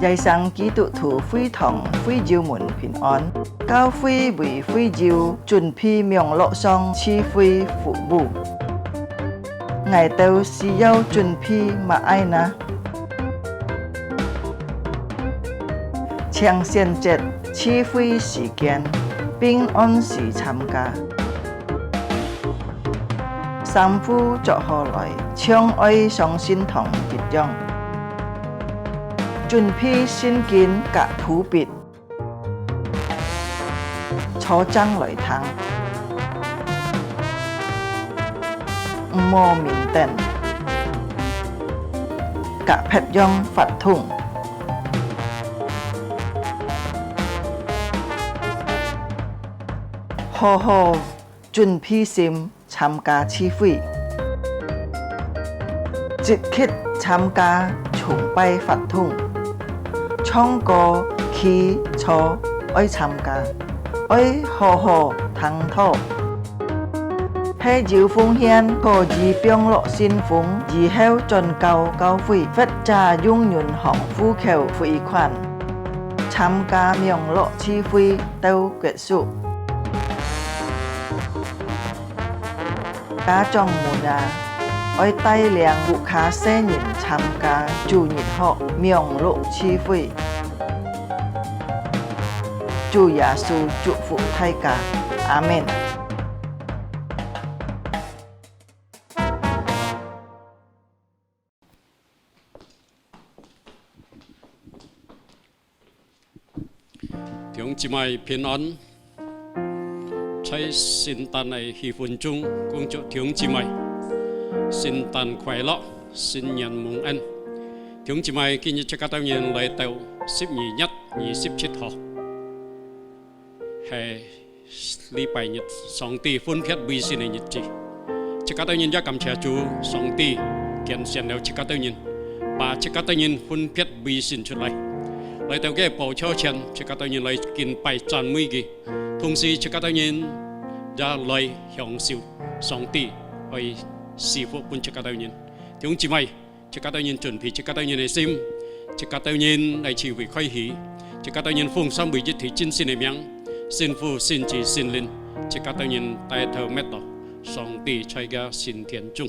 dạy sang基督徒會堂會友們平安，教會為會友準備名錄上賜會服務。ngài đều需要準備乜嘢呢？請選擇賜會時間，並按時參加。三夫作下來，將愛相信同結樣。準備聖經及譜別，初章來聽，唔好面等，及別樣發通，好好準備心參加聚會，積極參加崇拜發通。唱歌、祈禱，愛參加，愛好好聽討。係要奉獻可以並落信奉，以後進教會，或者用銀行戶口匯款。參加名錄聚會到結束。家長們啊，愛帶領顧客新人參加主日學名錄聚會。主耶穌祝福大家，阿們。弟兄姊妹平安，在聖誕嘅氣氛中，恭祝弟兄姊妹聖誕快樂，新年蒙恩。弟兄姊妹，今日這個當然來到12月27號，係禮拜日，上帝分別為聖嘅日子。這個當然也感謝主，上帝揀選了這個當然，把這個當然分別為聖出來。來到嘅寶座前，這個當然來敬拜讚美佢，同時這個當然也來享受上帝去賜福俾這個當然。弟兄姊妹，這個當然準備這個當然嘅心，這個當然嚟聚會開始，這個當然奉上每一條真實嘅名，聖父、聖子、聖靈，這個當然帶頭咩到上帝在嘅聖殿中。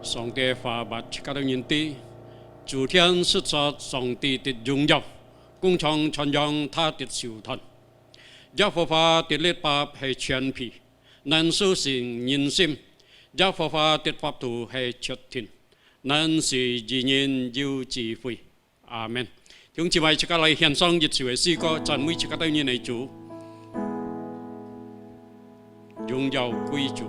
上帝發把這個當然地，主天是着上帝的榮耀，共唱傳揚他的手段。耶和華的律法係全備，能蘇醒人心；耶和華的法度係徹天，能使義人有智慧。阿門。弟兄姊妹，這個來獻上熱潮嘅詩歌，讚美這個當然係主，榮耀歸主。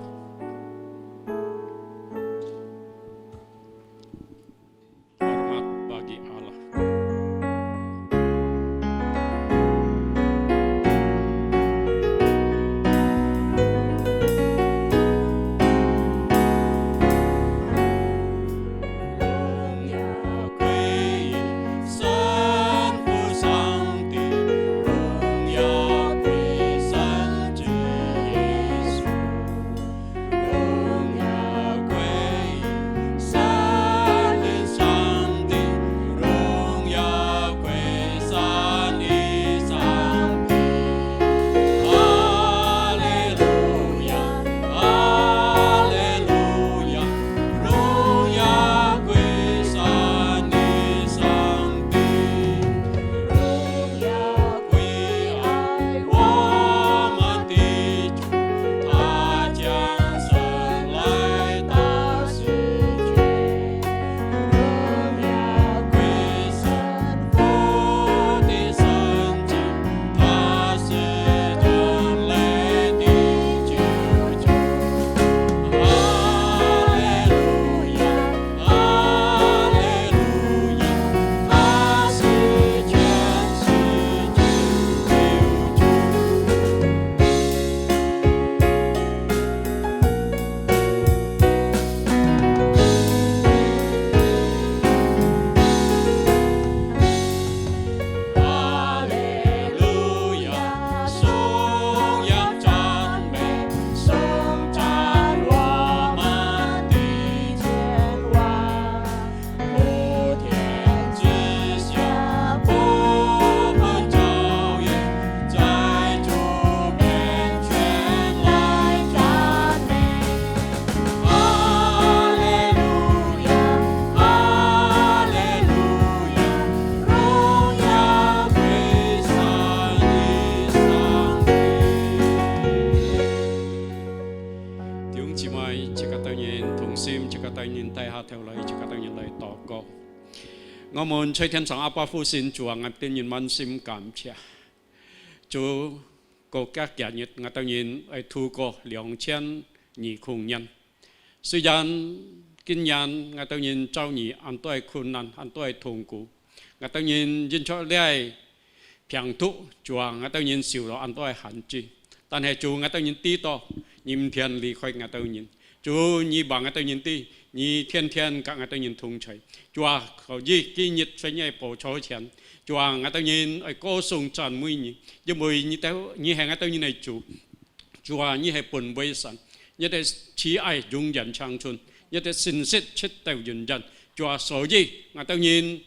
我們吹天上阿爸父神主啊，我當然滿心感謝。主國家嘅日，我當然係度過2020年。雖然今年我當然遭遇很多困難，很多痛苦，我當然認出嚟平途，主啊，我當然受到很多限制。但係主，我當然知道明天離開我當然，主你幫我當然知，你天天跟我當然同在。主啊，求你今日在你寶座前，主啊，我當然係歌頌讚美你，因為你係我當然係主，主啊，你係本位神，你係慈愛永遠長存，你係信實出到永遠。主啊，所以我當然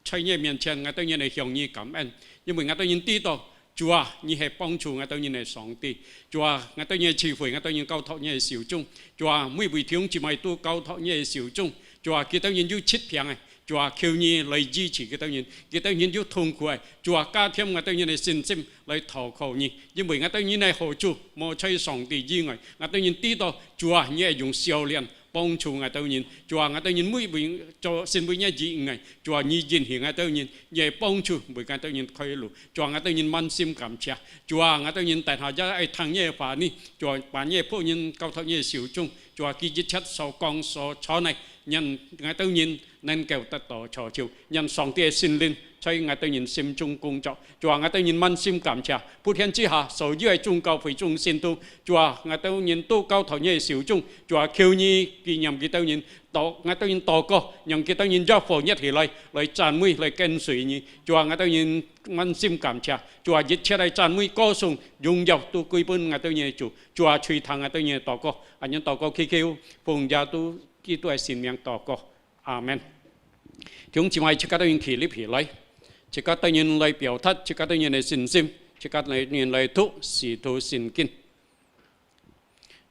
在你面前，我當然係向你感恩，因為我當然知道。主啊，你係幫助我當然係上帝。主啊，我當然係賜福，我當然交託你係小眾。主啊，每位弟兄姊妹都交託你係小眾。主啊，佢當然要切平嘅。主啊，求你來支持佢當然，佢當然要痛苦嘅。主啊，加添我當然係信心來投靠你，因為我當然係何主，冇除上帝以外，我當然知道主啊，你係用笑臉。幫助我當然，主啊，我當然每位做聖每一日愛，主啊，你言行我當然也幫助每個當然開路，主啊，我當然滿心感謝，主啊，我當然大下一愛聽你話呢，主啊，把你僕人交託你手中，主啊，佢一切所講所錯呢，人我當然能夠得到成就，人上帝嘅聖靈在我當然心中工作，主啊，我當然滿心感謝，普天之下所有嘅眾教會眾信徒，主啊，我當然都交託你嘅手中，主啊，求你紀念佢當然我當然禱告，讓佢當然一伙一起來讚美來跟隨你，主啊，我當然滿心感謝，主啊，一切嚟讚美歌頌榮耀都歸本我當然主，主啊，垂聽我當然禱告，俺人禱告祈求，奉耶穌基督嘅聖名禱告，阿門。弟兄姊妹，即刻當然起立起來。即刻當然來表達，即刻當然來信心，即刻當然來讀使徒信經，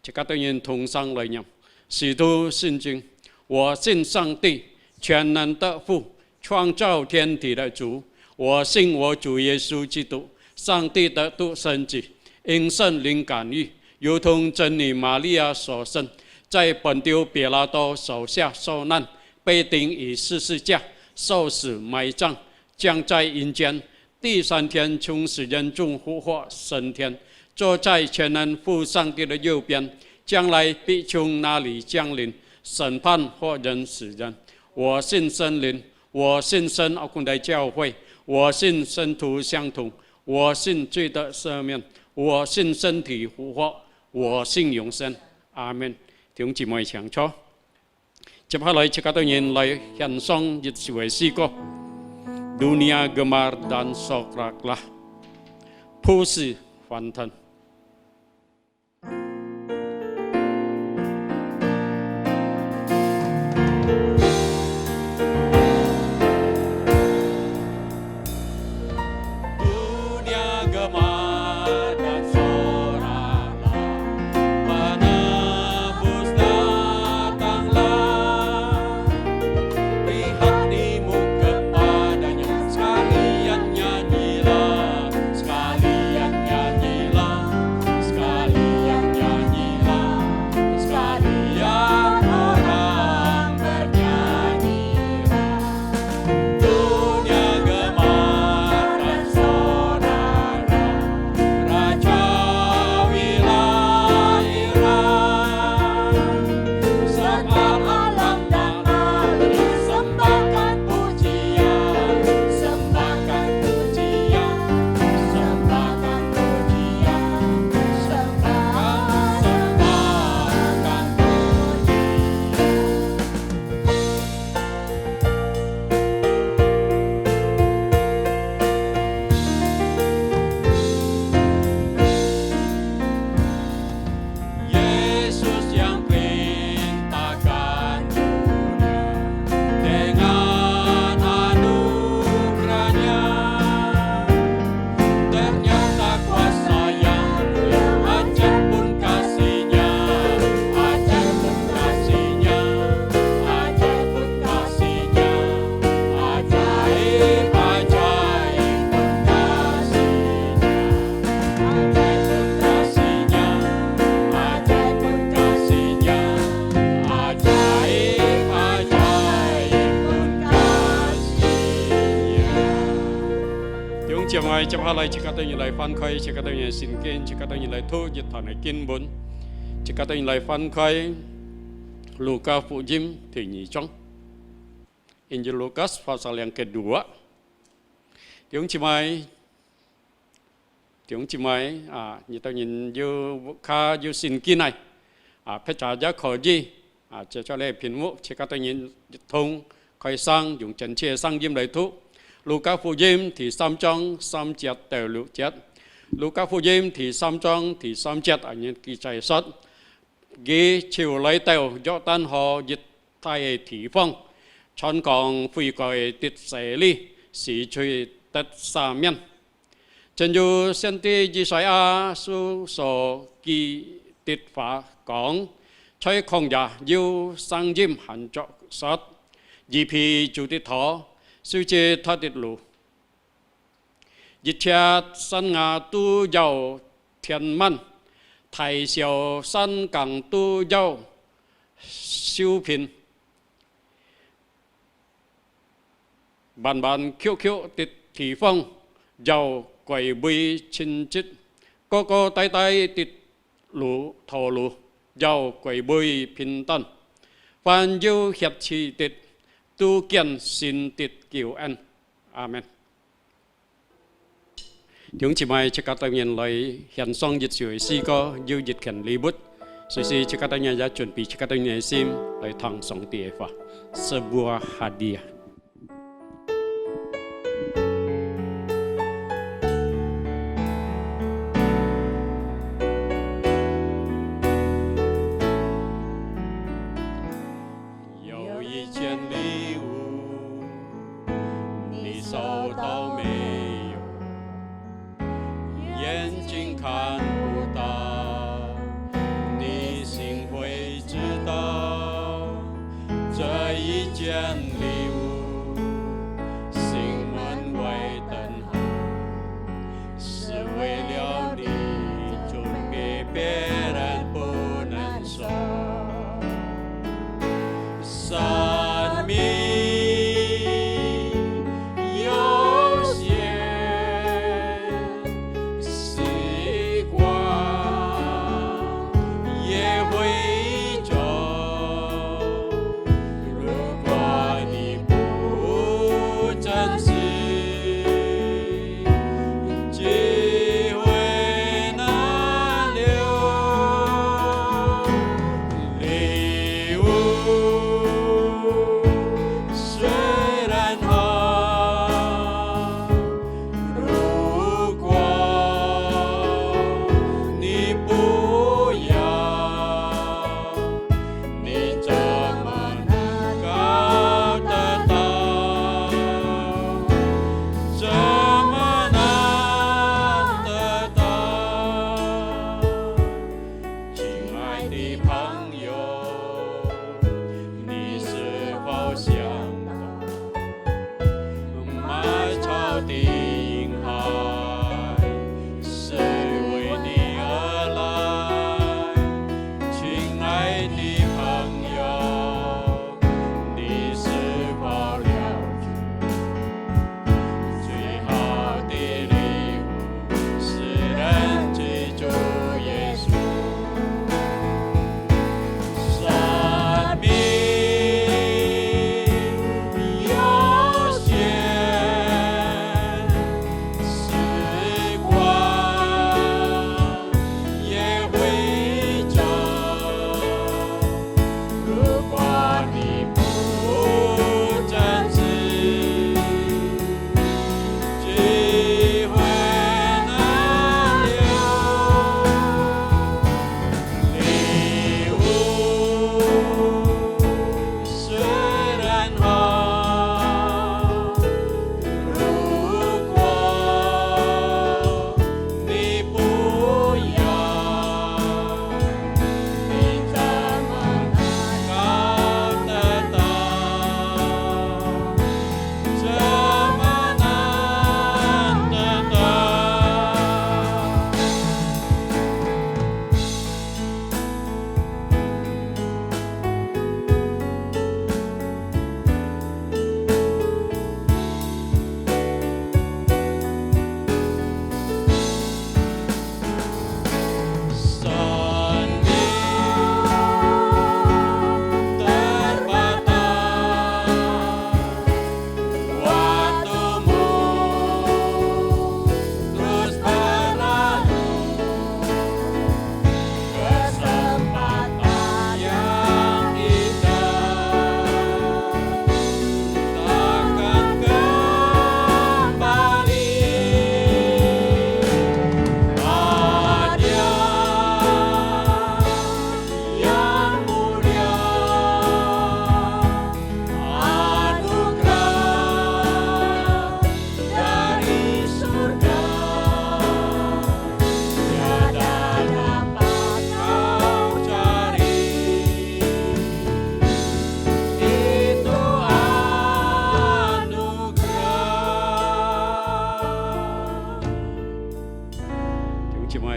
即刻當然同聲來念使徒信經。我信上帝全能的父，創造天地的主。我信我主耶穌基督，上帝的獨生子，因聖靈感孕，如同真女瑪利亞所生，在本丟彼拉多手下受難，被釘於十字架，受死埋葬。將在陰間，第三天從死人中復活升天，坐在全能父上帝的右邊，將來必從那裡降臨，審判活人死人。我信聖靈，我信聖奧公的教會，我信聖徒相同，我信罪的赦免，我信身體復活，我信永生。阿門。弟兄姊妹請坐。接下來，即刻當然來獻上一首詩歌。Dunia gemar dan sokraklah, pusi fantan. Dunia gemar dan sokraklah, penebus datanglah, lihat di muka sekalian nyanyilah 姐妹接下來，即刻對你來翻開，即刻對你聖經，即刻對你來讀一堂嘅經文，即刻對你來翻開路加福音第2章，Injil Lukas pasal yang kedua. 弟兄姊妹啊，你當然要聖經嚟啊，撇查咗可以啊，接下來屏幕，即刻對你通開聲，用正確嘅聲音嚟讀。路加福音第3章3節到6節，路加福音第3章第3節啊，你記載說，佢朝來到約旦河一帶嘅地方，傳講悔改得洗禮，是罪得赦免。正如先知以賽亞書所記的話講，在曠野要聲音喊着說，義披主的頭，修直他的路，一切山崖都要填滿，大小山崗都要修平，彎彎曲曲的地方要歸為清潔，高高低低的道路要歸為平坦，凡有血氣的都見神的救恩，阿門。弟兄姊妹，即刻當然來獻上一首詩歌，要熱情禮物，所以即刻當然也準備，即刻當然心來唱上帝嘅話，sebuah hadiah。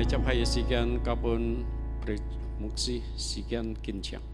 mai chấp hay sự kiện kapun mục si sự kiện kinh chang.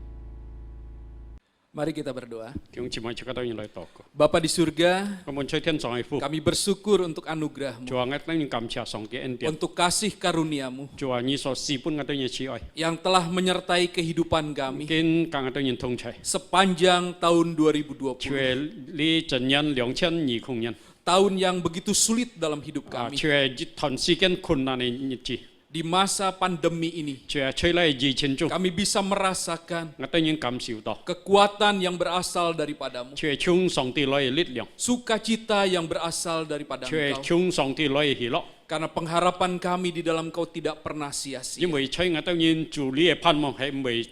Mari kita berdoa. Tiung cimai cakap tahu yang lain toko. Bapa di surga, Kamu cai tian song ifu. kami bersyukur untuk anugerah-Mu, Cua ngat nang kam cia song ke entian. untuk kasih karunia-Mu Cua ni so si pun ngat yang cioi. yang telah menyertai kehidupan kami Kin kang ngat yang tong cai. sepanjang tahun 2020. Cua li jenyan 2020 Tahun yang begitu sulit dalam hidup kami. Cua ton si ken kun nane nyici. Di masa pandemi ini, Cua cai lai ji chen chu. kami bisa merasakan Ngat yang kam siu to. kekuatan yang berasal daripadamu, Cua chung song ti lai lit liang. sukacita yang berasal daripada Cua Engkau. chung song ti lai hi lo. Karena pengharapan kami di dalam Kau tidak pernah sia-sia. Nhưng vì chơi ngat yang chu li pan mo hai mei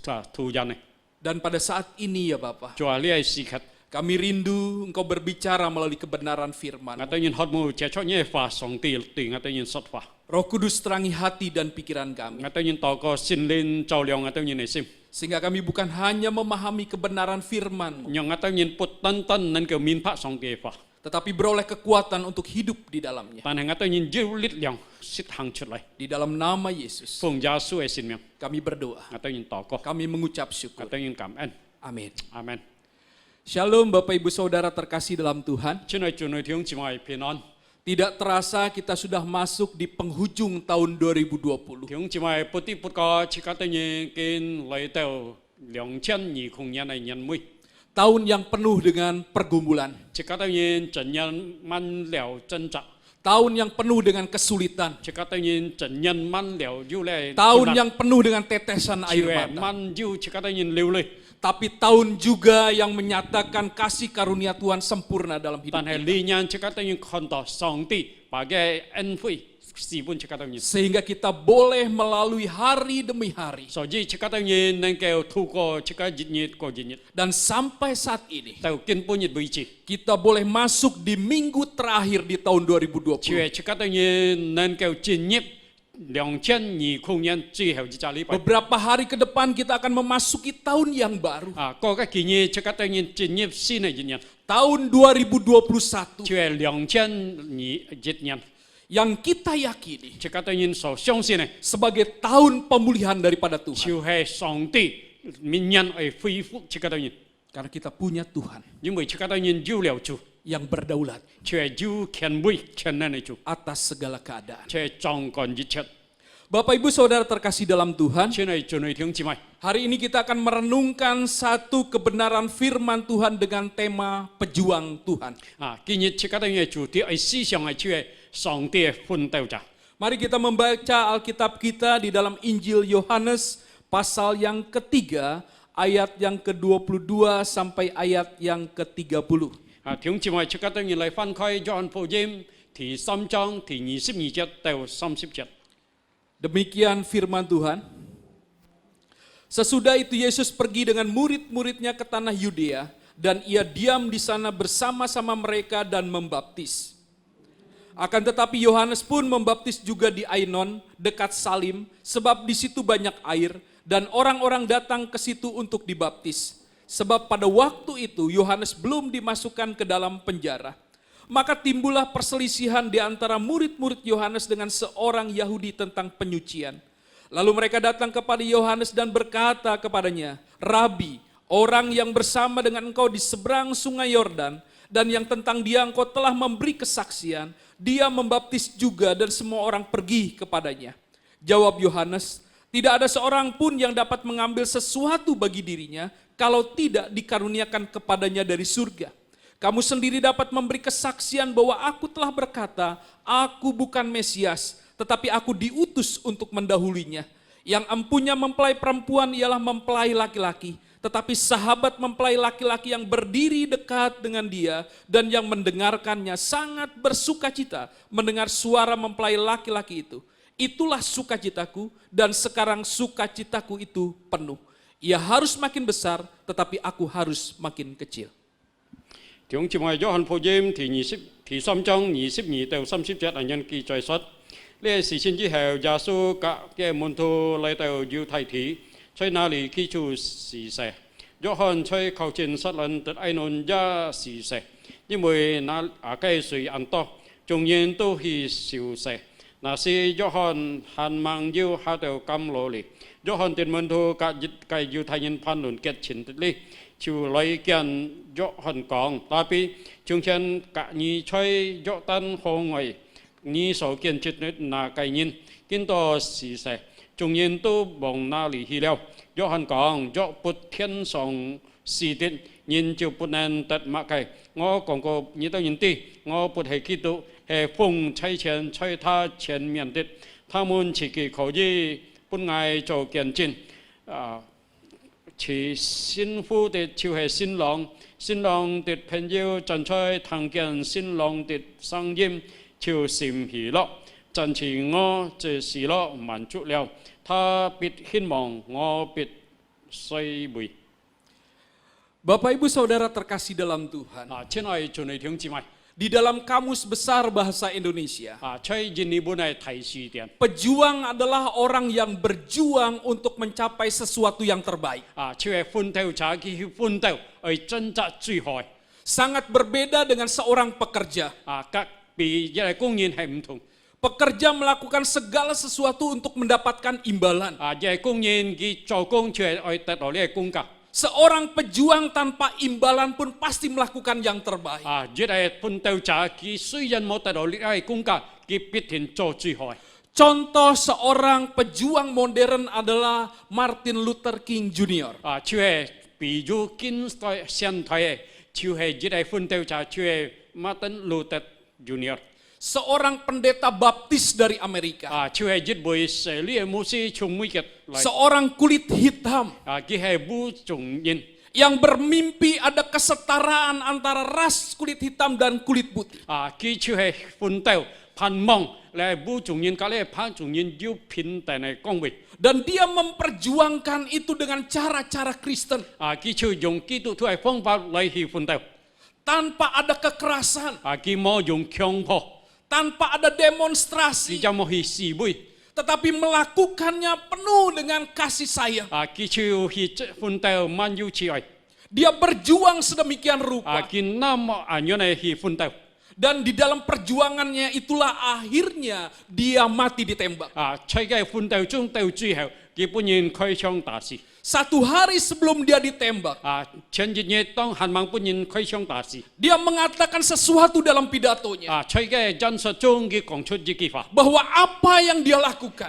ta tu yan ne. Dan pada saat ini ya Bapa, Cua li ai si khat. kami rindu Engkau berbicara melalui kebenaran firman. Ngat yang hot mo cia chok nye fa song ti ngat yang sot fa. Roh Kudus terangi hati dan pikiran kami, Ngat yang toko sin lin chau liang ngat yang sim. sehingga kami bukan hanya memahami kebenaran firman, Nyong ngat yang put tan nan ke min pa song ti fa. tetapi beroleh kekuatan untuk hidup di dalamnya. Tan ngat yang jiu lit liang sit hang chut lai. Di dalam nama Yesus, Fung ja su e sin miang. kami berdoa, Ngat yang toko. kami mengucap syukur. Ngat yang kam en. Amin. Amen. Shalom Bapak Ibu Saudara terkasih dalam Tuhan. Chunoi tiung cimai pinon. Tidak terasa kita sudah masuk di penghujung tahun 2020. Tiung cimai puti put ko cikat yang kin lai tau 2020年的年尾。 Tahun yang penuh dengan pergumulan. Cikat yang jenyan man liao zenzang. Tahun yang penuh dengan kesulitan. Cikat yang jenyan man liao yu lai. Tahun yang penuh dengan tetesan air Ciwe mata. man yu cikat yang liu lai. Tapi tahun juga yang menyatakan kasih karunia Tuhan sempurna dalam hidup Tan hai kita. li nyan cikat yang konto song ti bagai en fui. Si pun cikat yang. Sehingga kita boleh melalui hari demi hari. So ji cikat yang nang kau tu ko cikat jinyit ko jinyit. Dan sampai saat ini, Tau kin pun yit bici. kita boleh masuk di minggu terakhir di tahun 2020. Ciwe cikat yang nang kau jinyit 2020年最後一個禮拜。 Beberapa hari ke depan kita akan memasuki tahun yang baru. 嗰個建議即刻當然進入新嘅一年， Tahun 2021 就係2021年， yang kita yakini 即刻當然所相信嘅， sebagai tahun pemulihan daripada Tuhan. 就係上帝明年會恢復即刻當然， Karena kita punya Tuhan 因為即刻當然有了主， yang berdaulat 就係有權威權能嘅主， atas segala keadaan. 就係掌管一切。 Bapak Ibu Saudara terkasih dalam Tuhan, 親愛眾弟兄姊妹， hari ini kita akan merenungkan satu kebenaran firman Tuhan dengan tema pejuang Tuhan. 今日即刻當然主題係思想係就係上帝嘅奮鬥者。 Mari kita membaca Alkitab kita di dalam Injil Yohanes pasal yang ketiga, ayat yang ke-22 sampai ayat yang ke-30. 弟兄姊妹，即刻當然嚟翻開約翰福音第3章第22節到30節。 Demikian firman Tuhan. Sesudah itu Yesus pergi dengan murid-muridnya ke tanah Yudea dan ia diam di sana bersama-sama mereka dan membaptis. Akan tetapi Yohanes pun membaptis juga di Ainon dekat Salim sebab di situ banyak air dan orang-orang datang ke situ untuk dibaptis. Sebab pada waktu itu Yohanes belum dimasukkan ke dalam penjara. Maka timbullah perselisihan di antara murid-murid Yohanes dengan seorang Yahudi tentang penyucian. Lalu mereka datang kepada Yohanes dan berkata kepadanya, Rabi, orang yang bersama dengan engkau di seberang sungai Yordan, dan yang tentang dia engkau telah memberi kesaksian, dia membaptis juga dan semua orang pergi kepadanya. Jawab Yohanes, tidak ada seorang pun yang dapat mengambil sesuatu bagi dirinya, kalau tidak dikaruniakan kepadanya dari surga. Kamu sendiri dapat memberi kesaksian bahwa aku telah berkata, aku bukan Mesias, tetapi aku diutus untuk mendahulinya. Yang empunya mempelai perempuan ialah mempelai laki-laki, tetapi sahabat mempelai laki-laki yang berdiri dekat dengan dia dan yang mendengarkannya sangat bersukacita mendengar suara mempelai laki-laki itu. Itulah sukacitaku dan sekarang sukacitaku itu penuh. Ia harus makin besar, tetapi aku harus makin kecil. 弟兄姊妹，約翰福音第3章22到30節，人人記載說，呢事情之後，耶穌嘅門徒嚟到猶太地，在那裡記住施洗。約翰在靠近撒冷的愛non也施洗，因為那亞該水很多，眾人都去受洗。那是约翰汉mang yêu hạ đầu cam lô li约翰tiền môn thu cả dịch cái yêu thay nhân phan luận kết chín li chiều lấy kian约翰講tapi chúng chân cả nhị chơi约tan hồ ngồi nhị số kian chít na cái nhân kiến to xì xẻ chúng nhân tu bồng na li hi leo约翰講约bút thiên song xì tin nhân chiều bút nan tật mạ cái ngõ còn có nhị tao nhân ti ngõ bút hệ kí tu hệ phùng chạy chén chạy tha chén miền tết他们自己可以本爱做見證其新婦的就係新郎，新郎的朋友站出聽見新郎的聲音，就心喜樂。真是我這喜樂滿足了，他必希望我必衰微。Bapak Ibu Saudara terkasih dalam Tuhan. 親愛主內弟兄姊妹。 Di dalam Kamus Besar Bahasa Indonesia, pejuang adalah orang yang berjuang untuk mencapai sesuatu yang terbaik. Sangat berbeda dengan seorang pekerja. Pekerja melakukan segala sesuatu untuk mendapatkan imbalan. Seorang pejuang tanpa imbalan pun pasti melakukan yang terbaik. Contoh seorang pejuang modern adalah Martin Luther King Jr. Martin Luther Jr. Seorang pendeta baptis dari Amerika. Seorang kulit hitam yang bermimpi ada kesetaraan antara ras kulit hitam dan kulit putih. Dan dia memperjuangkan itu dengan cara-cara Kristen. Tanpa ada kekerasan. Tanpa ada demonstrasi, tetapi melakukannya penuh dengan kasih sayang. Dia berjuang sedemikian rupa. Dan di dalam perjuangannya itulah akhirnya dia mati ditembak. Satu hari sebelum dia ditembak, dia mengatakan sesuatu dalam pidatonya, bahwa apa yang dia lakukan,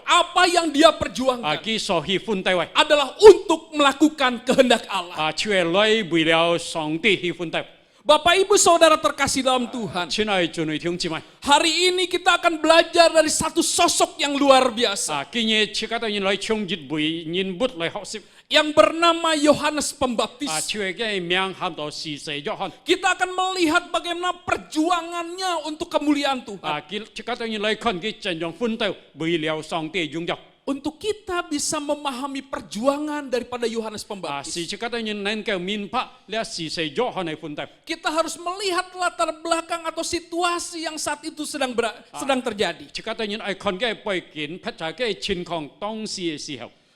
apa yang dia perjuangkan, adalah untuk melakukan kehendak Allah. Bapak Ibu Saudara terkasih dalam Tuhan, hari ini kita akan belajar dari satu sosok yang luar biasa, yang bernama Yohanes Pembaptis. Kita akan melihat bagaimana perjuangannya untuk kemuliaan Tuhan. Untuk kita bisa memahami perjuangan daripada Yohanes Pembaptis, kita harus melihat latar belakang atau situasi yang saat itu sedang terjadi.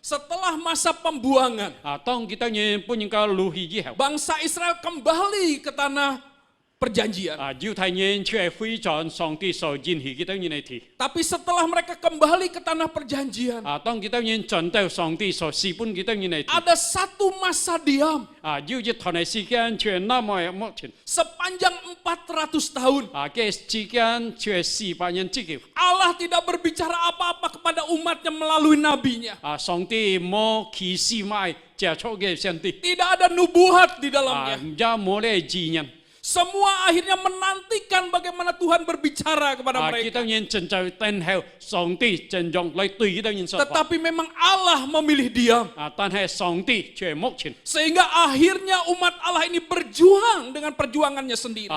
Setelah masa pembuangan, bangsa Israel kembali ke tanah perjanjian. Tapi setelah mereka kembali ke tanah perjanjian, ada satu masa diam sepanjang 400 tahun. Allah tidak berbicara apa-apa kepada umatnya melalui nabinya. Tidak ada nubuat di dalamnya. Semua akhirnya menantikan bagaimana Tuhan berbicara kepada mereka. Tetapi memang Allah memilih diam. Sehingga akhirnya umat Allah ini berjuang dengan perjuangannya sendiri.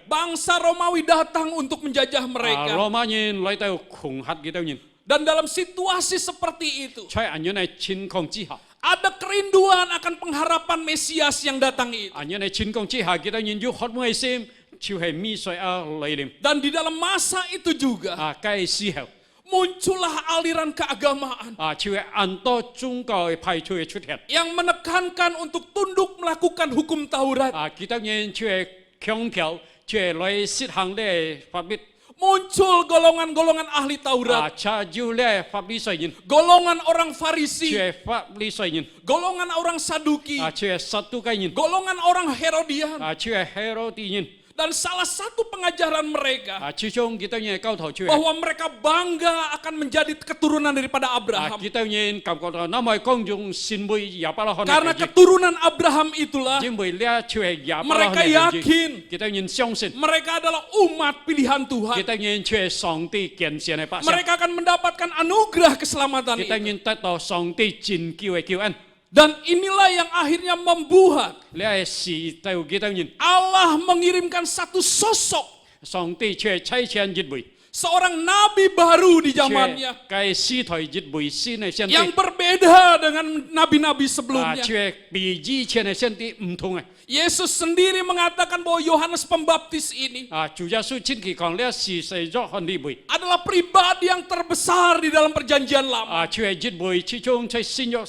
Bangsa Romawi datang untuk menjajah mereka. Dan dalam situasi seperti itu, ada kerinduan akan pengharapan Mesias yang datang itu. Dan di dalam masa itu juga, muncullah aliran keagamaan yang menekankan untuk tunduk melakukan hukum Taurat. 强调却来实行咧法律 Muncul golongan-golongan ahli Taurat, 查究咧法律水人 golongan orang Farisi, 却法律水人 golongan orang Saduki, 却satu kain golongan orang Herodian. 却 Herodi人 Dan salah satu pengajaran mereka 其中kita nya kau tahu却 bahwa mereka bangga akan menjadi keturunan daripada Abraham. kita nya kam kau nama kong jung sin bui ya pala hon Karena keturunan Abraham itulah jin bui lia却ya pala mereka yakin kita nya xiong sin mereka adalah umat pilihan Tuhan. kita nya却上帝拣选的百姓 Mereka akan mendapatkan anugerah keselamatan kita itu. nya 得到上帝真救的救恩 Dan inilah yang akhirnya membuat 咧是对 kita nya Allah mengirimkan satu sosok, 上帝却差遣一位 seorang nabi baru di 却 zamannya 该使徒一位新的先 yang 帝 berbeda dengan nabi-nabi sebelumnya. 却比以前的先帝唔同的 Yesus sendiri mengatakan bahwa Yohanes Pembaptis ini 主耶稣亲自讲咧是使咗汉呢位 adalah pribadi yang terbesar di dalam perjanjian lama. 却一位其中在新約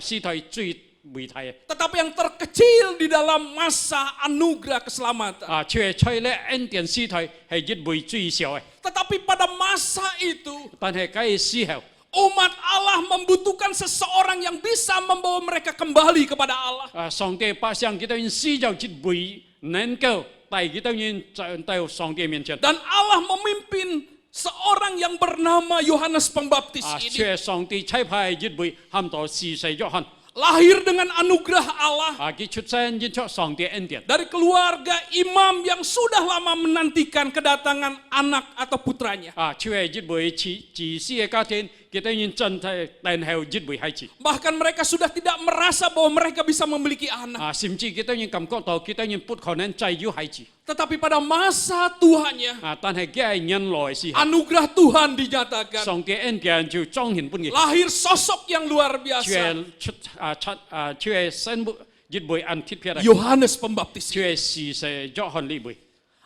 使徒最伟大嘅 Tetapi yang terkecil di dalam masa anugerah keselamatan. 却在咧恩典使徒係一位最小嘅 Tetapi pada masa itu, 但係該時候 umat Allah membutuhkan seseorang yang bisa membawa mereka kembali kepada Allah. 上帝百姓佢哋需要一位能夠帶佢哋到上帝面前 Dan Allah memimpin seorang yang bernama Yohanes Pembaptis ini. 卻上帝差派一位喊到施洗約翰 Lahir dengan anugerah Allah. 佢出生因出上帝恩典 Dari keluarga imam yang sudah lama menantikan kedatangan anak atau putranya. 卻係一位自私嘅家庭佢哋真係等候一位孩子 Bahkan mereka sudah tidak merasa bahwa mereka bisa memiliki anak. 甚至佢哋感覺到佢哋不可能再有孩子 Tetapi pada masa Tuhannya, 但係佢係人來時候 anugerah Tuhan dinyatakan. 上帝恩典就彰顯本嘅 Lahir sosok yang luar 卻 biasa. 出卻係生一位按貼片 Yohanes Pembaptis. 卻係施洗約翰呢位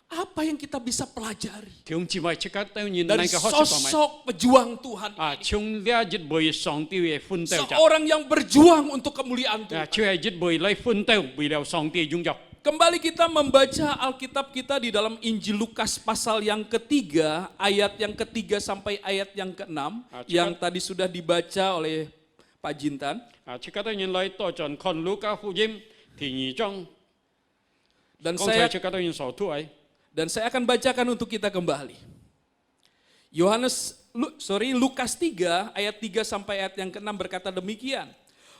Apa yang kita bisa pelajari 弟兄姊妹即刻當然 dari 能夠學習到咪 sosok pejuang Tuhan ini? 從呢一位上帝嘅奮鬥者 Seorang yang berjuang untuk kemuliaan Tuhan. 卻係一位嚟奮鬥為了上帝擁有 Kembali kita membaca Alkitab kita di dalam Injil Lukas pasal yang ketiga, ayat yang ketiga sampai ayat yang keenam, yang tadi sudah dibaca oleh Pak Jintan. 即刻當然嚟多陣看路加福音第二章 Dan 剛才 saya 即刻當然所讀嘅 Dan saya akan bacakan untuk kita kembali. Lukas 3 ayat 3 sampai ayat yang ke-6 berkata demikian.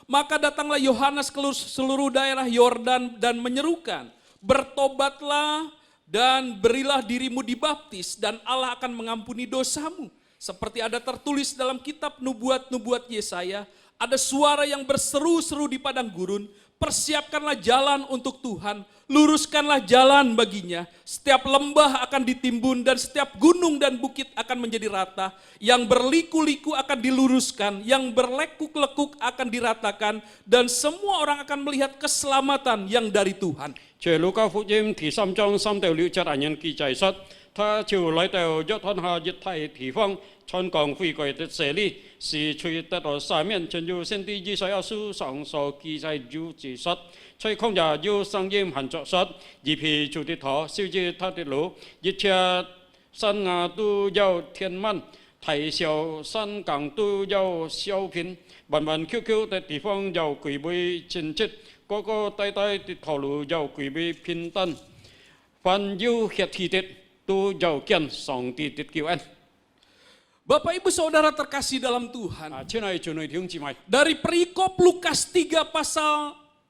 Maka datanglah Yohanes ke seluruh daerah Yordan dan menyerukan, bertobatlah dan berilah dirimu dibaptis dan Allah akan mengampuni dosamu. Seperti ada tertulis dalam kitab nubuat-nubuat Yesaya, ada suara yang berseru-seru di padang gurun, persiapkanlah jalan untuk Tuhan, luruskanlah jalan baginya. Setiap lembah akan ditimbun dan setiap gunung dan bukit akan menjadi rata. Yang berliku-liku akan diluruskan, yang berlekuk-lekuk akan diratakan, dan semua orang akan melihat keselamatan yang dari Tuhan. 在路加福音第3章3到6節按人記載說，他就來到約翰下一帶地方，傳講悔改的洗禮，是取得了赦免，正如先知以賽亞書上所記載如此說。在曠野有聲音喊着說：一匹主的頭，修直他的路，一切山崖都要填滿，大小山崗都要修平，彎彎曲曲的地方要歸為清潔，高高低低的道路要歸為平坦，凡有血氣的都要見上帝的救恩。 Bapak Ibu Saudara terkasih dalam Tuhan, 親愛的弟兄姊妹， dari perikop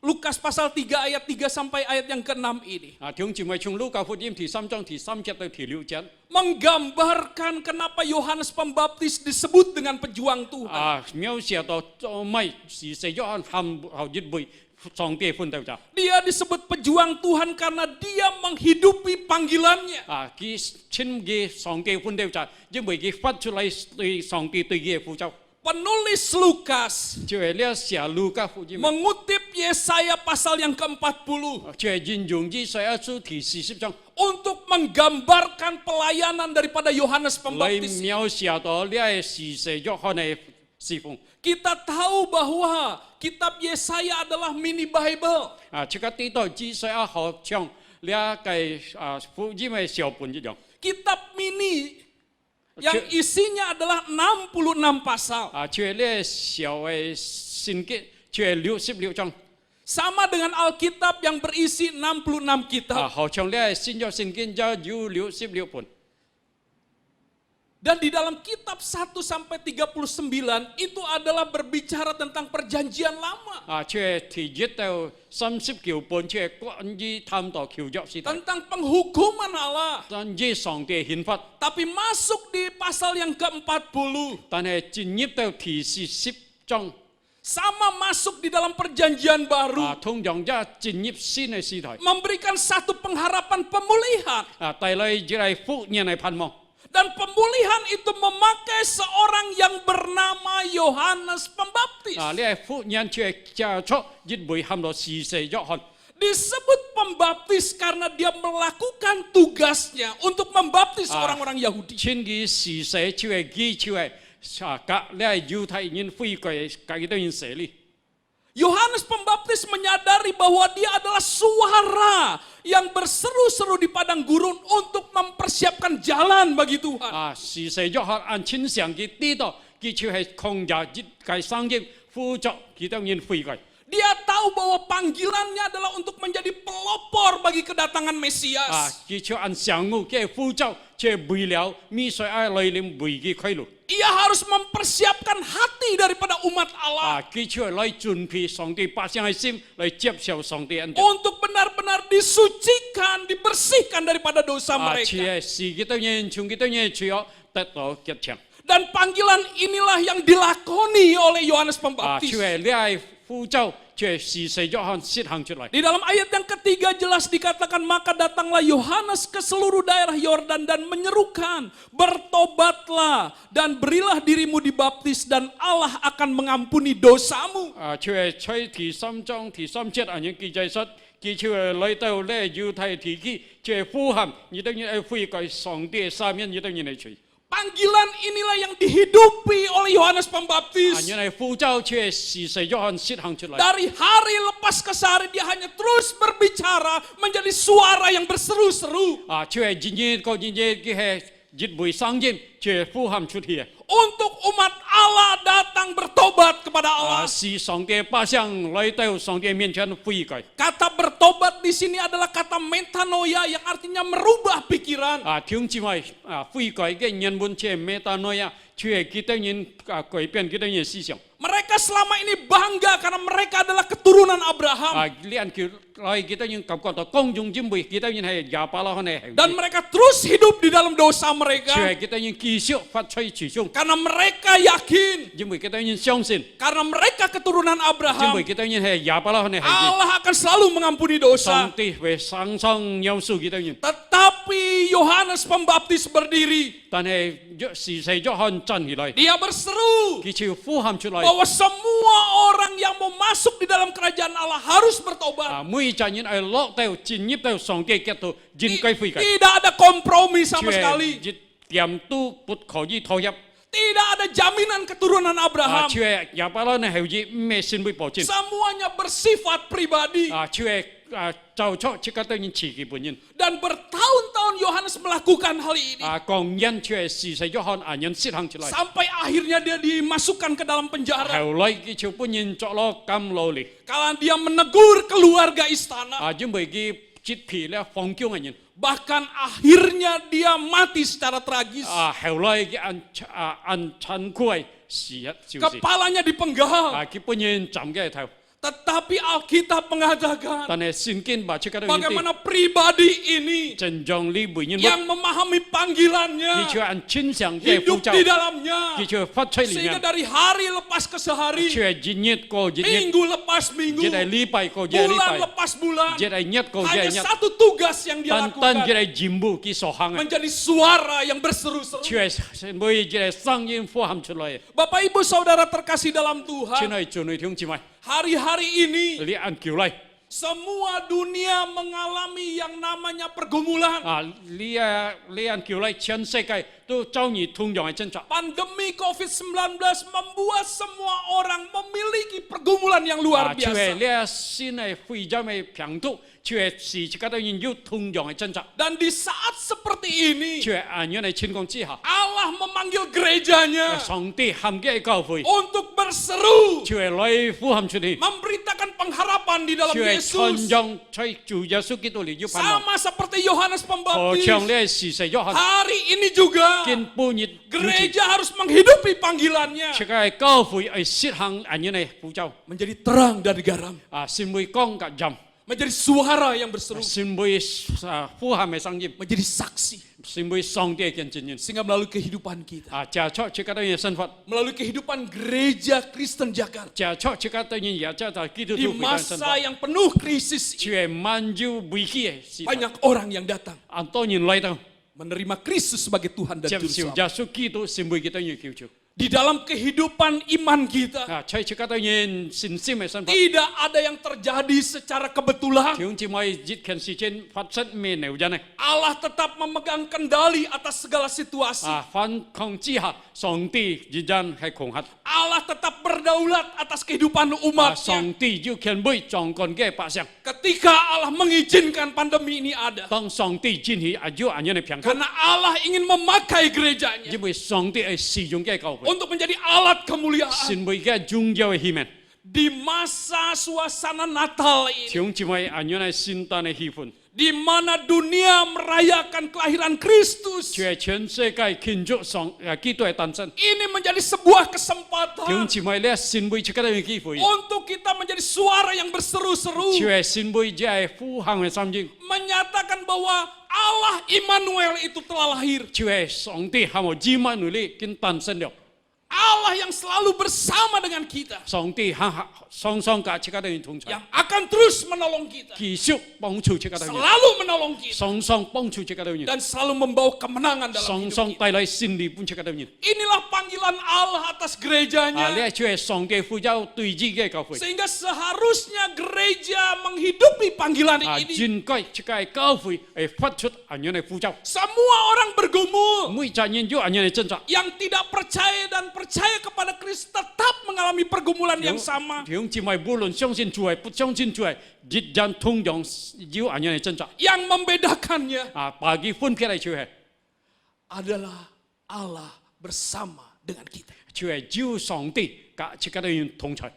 Lukas pasal 3 ayat 3 sampai ayat yang ke-6 ini 弟兄姊妹從路加福音第3章第3節到第6節， menggambarkan kenapa Yohanes Pembaptis disebut dengan pejuang Tuhan. 描寫到咪是使約翰喊後一位上帝奮鬥者。 Dia disebut pejuang Tuhan karena dia menghidupi panggilannya. 佢親嘅上帝奮鬥者，因為佢發出嚟對上帝對佢嘅呼召。 Penulis Lukas 就係呢寫路加福音， mengutip Yesaya pasal yang ke-40 就係引用以賽亞書第40章 untuk menggambarkan pelayanan daripada Yohanes 嚟 Pembaptis. 描寫到呢係施洗約翰嘅侍奉。 Kita tahu bahwa kitab Yesaya adalah mini Bible. 即刻呢度以賽亞好像 lia cái phụ gì mà xiao pun chứ dòng Kitab mini yang isinya adalah 66 pasal. chuyện lia xiao ấy xin cái chuyện liệu trong Sama dengan Alkitab yang berisi 66 kitab. họ trong lia xin cái cho liệu pun Dan di dalam kitab 1 sampai 39 itu adalah berbicara tentang perjanjian lama. chuyện thì giết tao xâm xếp kiểu pun chuyện quan gì tham tỏ kiểu dọc gì Tentang penghukuman Allah. tan gì song địa hiến pháp Tapi masuk di pasal yang ke-40. tan này chính nhịp tao thì xếp trong Sama masuk di dalam perjanjian baru. thông dòng ra chính nhịp xin này xí thôi Memberikan satu pengharapan pemulihan. tại đây dưới đây phụ nhà này phan mong Dan pemulihan itu memakai seorang yang bernama Yohanes Pembaptis. lia phụ nhân chuyện cha cho giết bụi ham đó xì xì dọ hòn Disebut pembaptis karena dia melakukan tugasnya untuk membaptis orang-orang Yahudi. trên cái xì xì chuyện ghi chuyện cả lia yêu thay nhân phi cái cái nhìn xế li Yohanes Pembaptis menyadari bahwa dia adalah suara yang berseru-seru di padang gurun untuk mempersiapkan jalan bagi Tuhan. xì xì dọ hòn ăn chín xiang cái tí đó cái chuyện hay không giả giết cái sang nghiệp phụ trợ cái nhìn phi cái Dia tahu bahwa panggilannya adalah untuk menjadi pelopor bagi kedatangan Mesias. cái chuyện ăn xiang ngủ cái phụ trợ chuyện bùi liao mi soi ai lấy lên bùi cái khai lục Ia harus mempersiapkan hati daripada umat Allah cái chuyện lấy chuẩn bị song địa ba xiang sim lấy tiếp theo song địa ăn untuk benar-benar disucikan, dibersihkan daripada dosa mereka. chuyện xì cái tao nhìn chung cái tao nhìn chuyện tết đó kết chẳng Dan panggilan inilah yang dilakoni oleh Yohanes Pembaptis. chuyện lia phụ trợ chuyện xì xì dọ hòn xít hàng chuyện lại Di dalam ayat yang ketiga jelas dikatakan, maka datanglah Yohanes ke seluruh daerah Yordan dan menyerukan, bertobatlah dan berilah dirimu dibaptis dan Allah akan mengampuni dosamu. chuyện chơi thì xăm trong thì xăm chết ở những kỳ giải sách kỳ chuyện lấy tàu lẽ yêu thay thì kỳ chuyện phù hợp như tao như phi cái song địa sa miên như tao như này chuyện Panggilan inilah yang dihidupi oleh Yohanes Pembaptis. như này phụ trợ chuyện xì xì dọ hòn xít hàng chuyện lại Dari hari lepas ke hari dia hanya terus berbicara menjadi suara yang berseru-seru. chuyện gì có gì cái hệ giết bụi sang gì chuyện phù hợp chút hiện Untuk umat Allah datang bertobat kepada Allah. xì song địa ba xiang lấy tàu song địa miền chân phi cái Kata bertobat di sini adalah kata metanoia yang artinya merubah pikiran. thiếu chi mày phi cái nhân buôn chuyện metanoia chuyện kita nhìn cái biến kita nhìn思想Mereka selama ini bangga karena mereka adalah keturunan Abraham. liên kiểu lại kita nhìn cảm quan công dụng chim bụi kita nhìn hay giả ba la này Dan mereka terus hidup di dalam dosa mereka. chuyện kita nhìn kỳ siêu phát chơi chỉ chung Karena mereka yakin. chim bụi kita nhìn xiong xin Karena mereka keturunan chim Abraham. bụi kita nhìn hay giả ba la này Allah akan selalu mengampuni dosa. sang ti về sang sang nhau su kita nhìn Tetapi Yohanes Pembaptis berdiri.但係時勢咗看真起來， Dia berseru 佢就呼喊出來。 bahwa semua orang yang mau masuk di dalam kerajaan Allah harus bertobat. 每陣人係落到進入到上帝嘅度，人歸悔改， Tidak ada kompromi sama sekali. 點都不可以投入。 Tidak ada jaminan keturunan Abraham. 佢係亞伯拉罕後裔咩先會保證？ Semuanya bersifat pribadi. 佢係就出即刻對人自己本人。 Dan bertahun-tahun Yohanes melakukan hal ini. 講人佢係時勢咗看人施行出來。 Sampai akhirnya dia dimasukkan ke dalam penjara. 後來佢就本人作咗咁努力。 Kalau dia menegur keluarga istana. 因為佢接皮咧放驕嘅人。 Bahkan akhirnya dia mati secara tragis. 後來佢按殘酷死一小時。 Kepalanya dipenggal. 佢本人斬嘅頭。 Tetapi Alkitab mengatakan 但係聖經話出嘅 bagaimana pribadi ini 真正呢每人 yang memahami panggilannya, 佢就按親上嘅呼 hidup 召， di dalamnya, 佢就發出嚟 sehingga 嘅， dari hari lepas ke 佢 sehari, 係日日過日日， minggu lepas minggu, 日係禮拜過日係禮 bulan 拜， lepas bulan, 日係日過日 hanya 係日， satu tugas yang dia 單單日 lakukan, 係任務佢所行嘅， menjadi suara yang berseru-seru. 佢係每日係聲音呼喊出來， Bapak Ibu Saudara terkasih dalam 先 Tuhan, 係做你聽姊妹， hari-hari ini 你按叫嚟， Semua dunia mengalami yang namanya pergumulan. 呢叫嚟全世界都遭遇同樣嘅掙扎。 Pandemi COVID-19 membuat semua orang memiliki pergumulan yang luar 就係 biasa. 呢新嘅非洲嘅病毒，就係時時都要同樣嘅掙扎。 Dan di saat seperti ini, 就係咁樣嘅情況之下， Allah memanggil gerejanya 上帝喊嘅教會， untuk berseru, 就係來呼喊出嚟， memberitakan pengharapan di dalam 就係傳 Yesus. 揚在主耶穌基督嚟要盼望。 Sama seperti Yohanes 何 Pembaptis. 嘗呢時勢約翰 Hari ini juga 見半日如此， gereja harus menghidupi panggilannya. 這個係教會係實行咁樣嘅呼召， Menjadi terang dan garam. 先會講嘅人， Menjadi suara yang berseru. 先會呼喊嘅聲音， Menjadi saksi. 先會上帝嘅見證人。 Sehingga melalui kehidupan kita. 借出這個都要身份， Melalui kehidupan gereja Kristen Jakarta. 借出這個都要也就係基督 Di 徒會身 masa 份。 yang penuh krisis, 就係萬有危機嘅時代， banyak orang yang datang 當然嚟到 menerima Kristus sebagai Tuhan dan 接 Juru 受 Selamat. 耶穌基督，先會基督要叫做。 Di dalam kehidupan iman kita, 在這個都要信心嘅身份。 tidak ada yang terjadi secara kebetulan. 兄姊妹，呢件事情發生咩牛人呢？ Allah tetap memegang kendali atas segala situasi. 反抗之下，上帝依然係強核。 Allah tetap berdaulat atas kehidupan umatnya. 上帝要權威掌管嘅百姓。 Ketika Allah mengizinkan pandemi ini ada, 當上帝允許要咁樣嘅平衡， karena Allah ingin memakai gerejanya 因為上帝係使用嘅教會， untuk menjadi alat kemuliaan 成為嘅重要嘅器皿。 di masa suasana Natal ini, 兄姊妹，咁樣嘅聖誕嘅氣氛， di mana dunia merayakan kelahiran Kristus. 就係全世界慶祝基督嘅誕生。 Ini menjadi sebuah 兄 kesempatan 姊妹，呢成為這個嘅機會， untuk kita menjadi suara yang berseru-seru, 就係成為這係呼喊嘅聲音， menyatakan bahwa Allah Immanuel itu telah lahir. 就係上帝喊我以馬內利已經誕生了。 Allah yang selalu bersama dengan kita, 上帝雙雙架這個嘅同在， yang akan terus menolong kita, 繼續幫助這個嘅， selalu menolong kita, 雙雙幫助這個嘅， dan selalu membawa kemenangan dalam 雙 hidup 雙 kita. 帶來勝利本這個嘅。 Inilah panggilan Allah atas gerejanya, 呢就係上帝呼召對自己嘅教會， sehingga seharusnya gereja menghidupi panggilan ini. 應該這個係教會係發出咁樣嘅呼召， Semua orang bergumul, 每個人有咁樣嘅掙扎。 yang tidak percaya dan percaya kepada Kristus tetap mengalami pergumulan yang sama. 兄姊妹，無論相信主係不相信主係，依然同樣有咁樣嘅掙扎。 Yang membedakannya 把佢分別嚟就係 adalah Allah bersama dengan kita. 就係有上帝加這個嘅同在。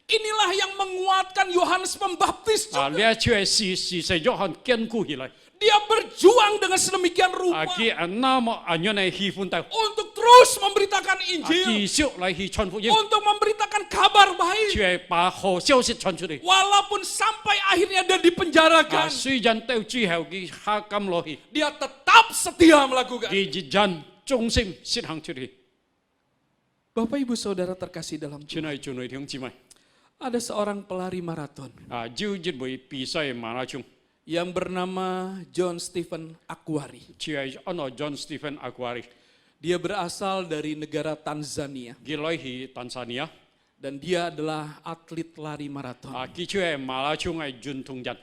Inilah yang menguatkan Yohanes Pembaptis juga. 呢就係事實約翰堅固起來。 Dia berjuang dengan sedemikian rupa 佢那麼咁樣嘅氣氛度， untuk terus memberitakan 繼 Injil, 續嚟去傳福音， untuk memberitakan kabar baik. 就係把好消息傳出嚟。 Walaupun sampai akhirnya dia dipenjarakan, 雖然到最後佢下監落去， dia tetap setia melakukan. 佢依然忠心實行出嚟。 Bapak Ibu Saudara terkasih dalam Tuhan, 親愛的弟兄姊妹， ada seorang pelari maraton 有一位比賽馬拉松， yang bernama John Stephen Akhwari. 就係按照 John Stephen Akhwari， Dia berasal dari negara Tanzania 佢來去坦桑尼亞， dan dia adalah atlet lari maraton. 佢就係馬拉松嘅運動員，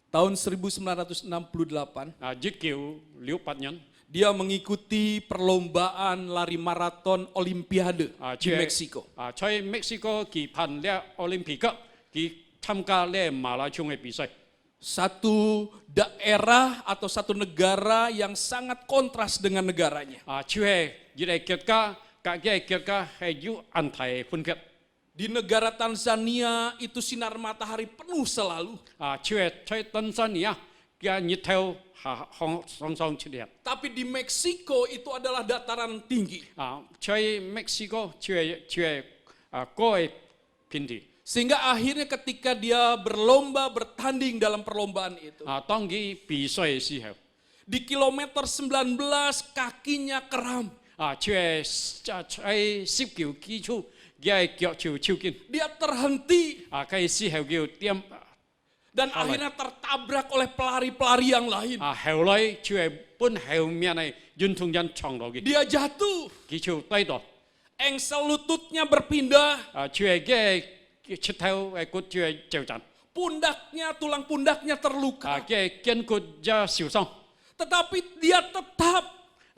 Tahun 1968, 1968年， dia mengikuti perlombaan lari maraton Olimpiade di 就係 Meksiko. 在墨西哥舉辦呢奧林匹克，佢參加呢馬拉松嘅比賽。 Satu daerah atau satu negara yang sangat kontras dengan negaranya. 就係呢個國家，各個國家係有安排分別。 Di negara Tanzania itu sinar matahari penuh selalu. 就係在坦桑尼亞嘅日頭上出嚟。 Tapi di Meksiko itu adalah dataran tinggi. 在墨西哥就係高嘅平地。 Sehingga akhirnya ketika dia berlomba bertanding dalam perlombaan itu. 當佢比賽嘅時候， Di kilometer 19 kakinya kram. 就係喺19基礎嘅腳就超緊。 Dia terhenti 佢時候叫點， dan akhirnya tertabrak oleh pelari-pelari yang lain. 後來就係本後面嘅運動員撞落嘅， Dia jatuh. 佢就低到。 Engsel lututnya berpindah. 就係嘅出頭嘅骨就係就震。pundaknya, tulang pundaknya terluka. cái kiên cột ra xỉu xong Tetapi dia tetap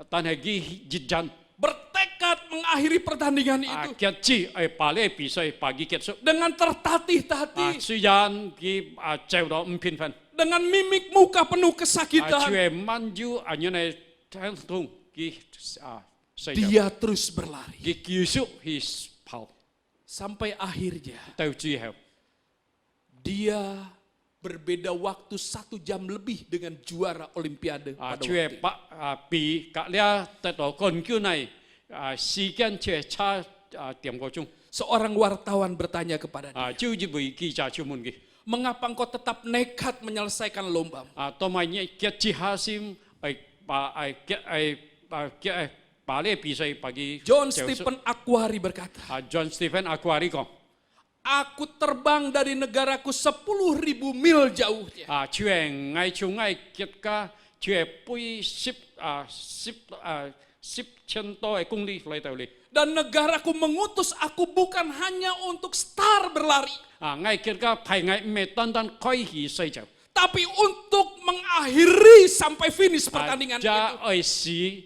tan hay ghi dịch dần bertekad mengakhiri pertandingan itu. kiết chi ai pa le pi sai pagi kiết su Dengan tertatih-tatih, suy gian ghi treo đó pin phần dengan mimik muka penuh kesakitan, cue manju như này thang thung ghi sai dia terus berlari. ghi kiu su hi pau Sampai akhirnya tao chi heo dia berbeda waktu 1 jam lebih dengan juara Olimpiade pada cue waktu itu. pa pi cả lia tại đó còn kiu này si kian cue cha tiệm có chung Seorang wartawan bertanya kepada dia, chưa gì bị kỳ trả chưa muốn ghi mengapa engkau tetap nekat menyelesaikan lombamu? tôi mày nhảy kiết chi hasim ai pa ai kiết pa le pi sai pagi John Stephen Akwari berkata, John Stephen Akwari kong aku terbang dari negaraku 10.000 mil jauhnya. chuyện ngay chung ngay kiết ca chuyện bui ship chân tôi công đi lấy tàu đi Dan negaraku mengutus aku bukan hanya untuk star berlari, ngay kiết ca phải ngay mẹ tan tan coi hi say chào tapi untuk mengakhiri sampai finish pertandingan ja itu. ai si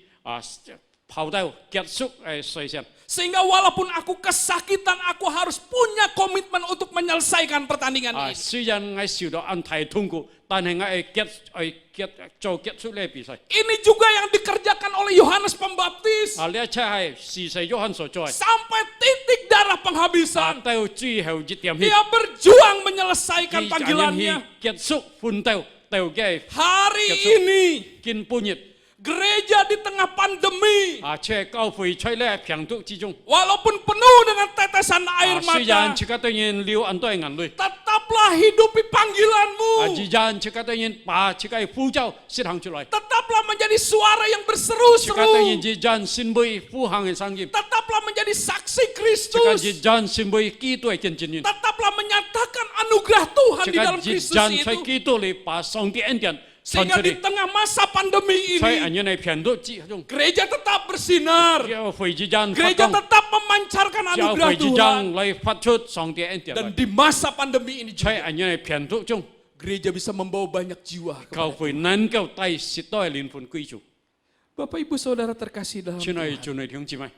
phao tàu kiết xúc ai say sen Sehingga walaupun aku kesakitan, aku harus punya komitmen untuk menyelesaikan pertandingan ini. suy gian ngay siêu đó ăn thai thung cụ tan hay ngay kiết cho kiết xúc le pi say Ini juga yang dikerjakan oleh Yohanes Pembaptis. lia cha hai si say Johan so choi Sampai titik darah penghabisan, tàu truy heo chỉ tiệm hi dia berjuang menyelesaikan hi panggilannya. kiết xúc phun tàu cái Hari Ketuk. ini, kinh pu nhiệt gereja di tengah pandemi, che cao phơi chơi le phiang tu chi chung walaupun penuh dengan tetesan air suy gian mata, chỉ có tự nhiên liu ăn tôi ngàn lui tetaplah hidupi panggilanmu. chỉ gian chỉ có tự nhiên bà chỉ cái phu châu xin hàng trở lại Tetaplah menjadi suara yang chỉ có tự berseru-seru. nhiên chỉ gian xin bơi phu hàng sang kim Tetaplah menjadi saksi chỉ có Kristus. chỉ gian xin bơi kỹ tuổi kiên trinh nhìn Tetaplah menyatakan anugerah Tuhan chỉ di có dalam chỉ Kristus gian phải itu. kỹ tuổi để bà song cái ân điển chọn Sehingga cho đi di tengah masa pandemi phải ini, anh như này phiền tu chỉ chung gereja tetap bersinar. giao phơi chỉ gian phát Gereja công tetap memancarkan giao anugerah phơi chỉ Tuhan. gian lấy phát xuất song cái ân điển Dan di masa pandemi ini phải juga, anh như này phiền tu chung gereja bisa membawa banyak jiwa. cầu phơi năn cầu tay xịt tôi liên phun quy chủ Bapak Ibu Saudara terkasih dalam chuyện này Tuhan. chuyện này thiong chi mai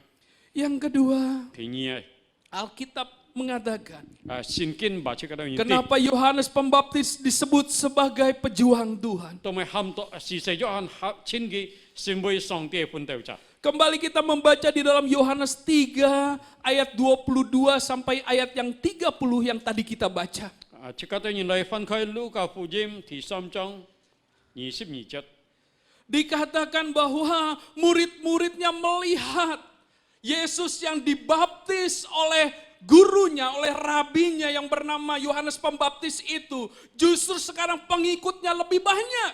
Yang kedua, thì nhẹ Alkitab mengatakan, xin kinh bà chỉ có đâu nhìn kenapa Yohanes Pembaptis disebut sebagai pejuang Tuhan? tôi mới ham to si se Johan chín cái xin bơi song tie pun teu cha Kembali kita membaca di dalam Yohanes 3 ayat 22 sampai ayat yang 30 yang tadi kita baca. chỉ có tôi nhìn lời phân khơi Luca phụ diêm thì som trong 22 chất Dikatakan bahwa murid-muridnya melihat Yesus yang dibaptis oleh gurunya, oleh rabinya yang bernama Yohanes Pembaptis itu, justru sekarang pengikutnya lebih banyak.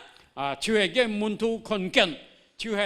chưa cái môn thu con kiến chưa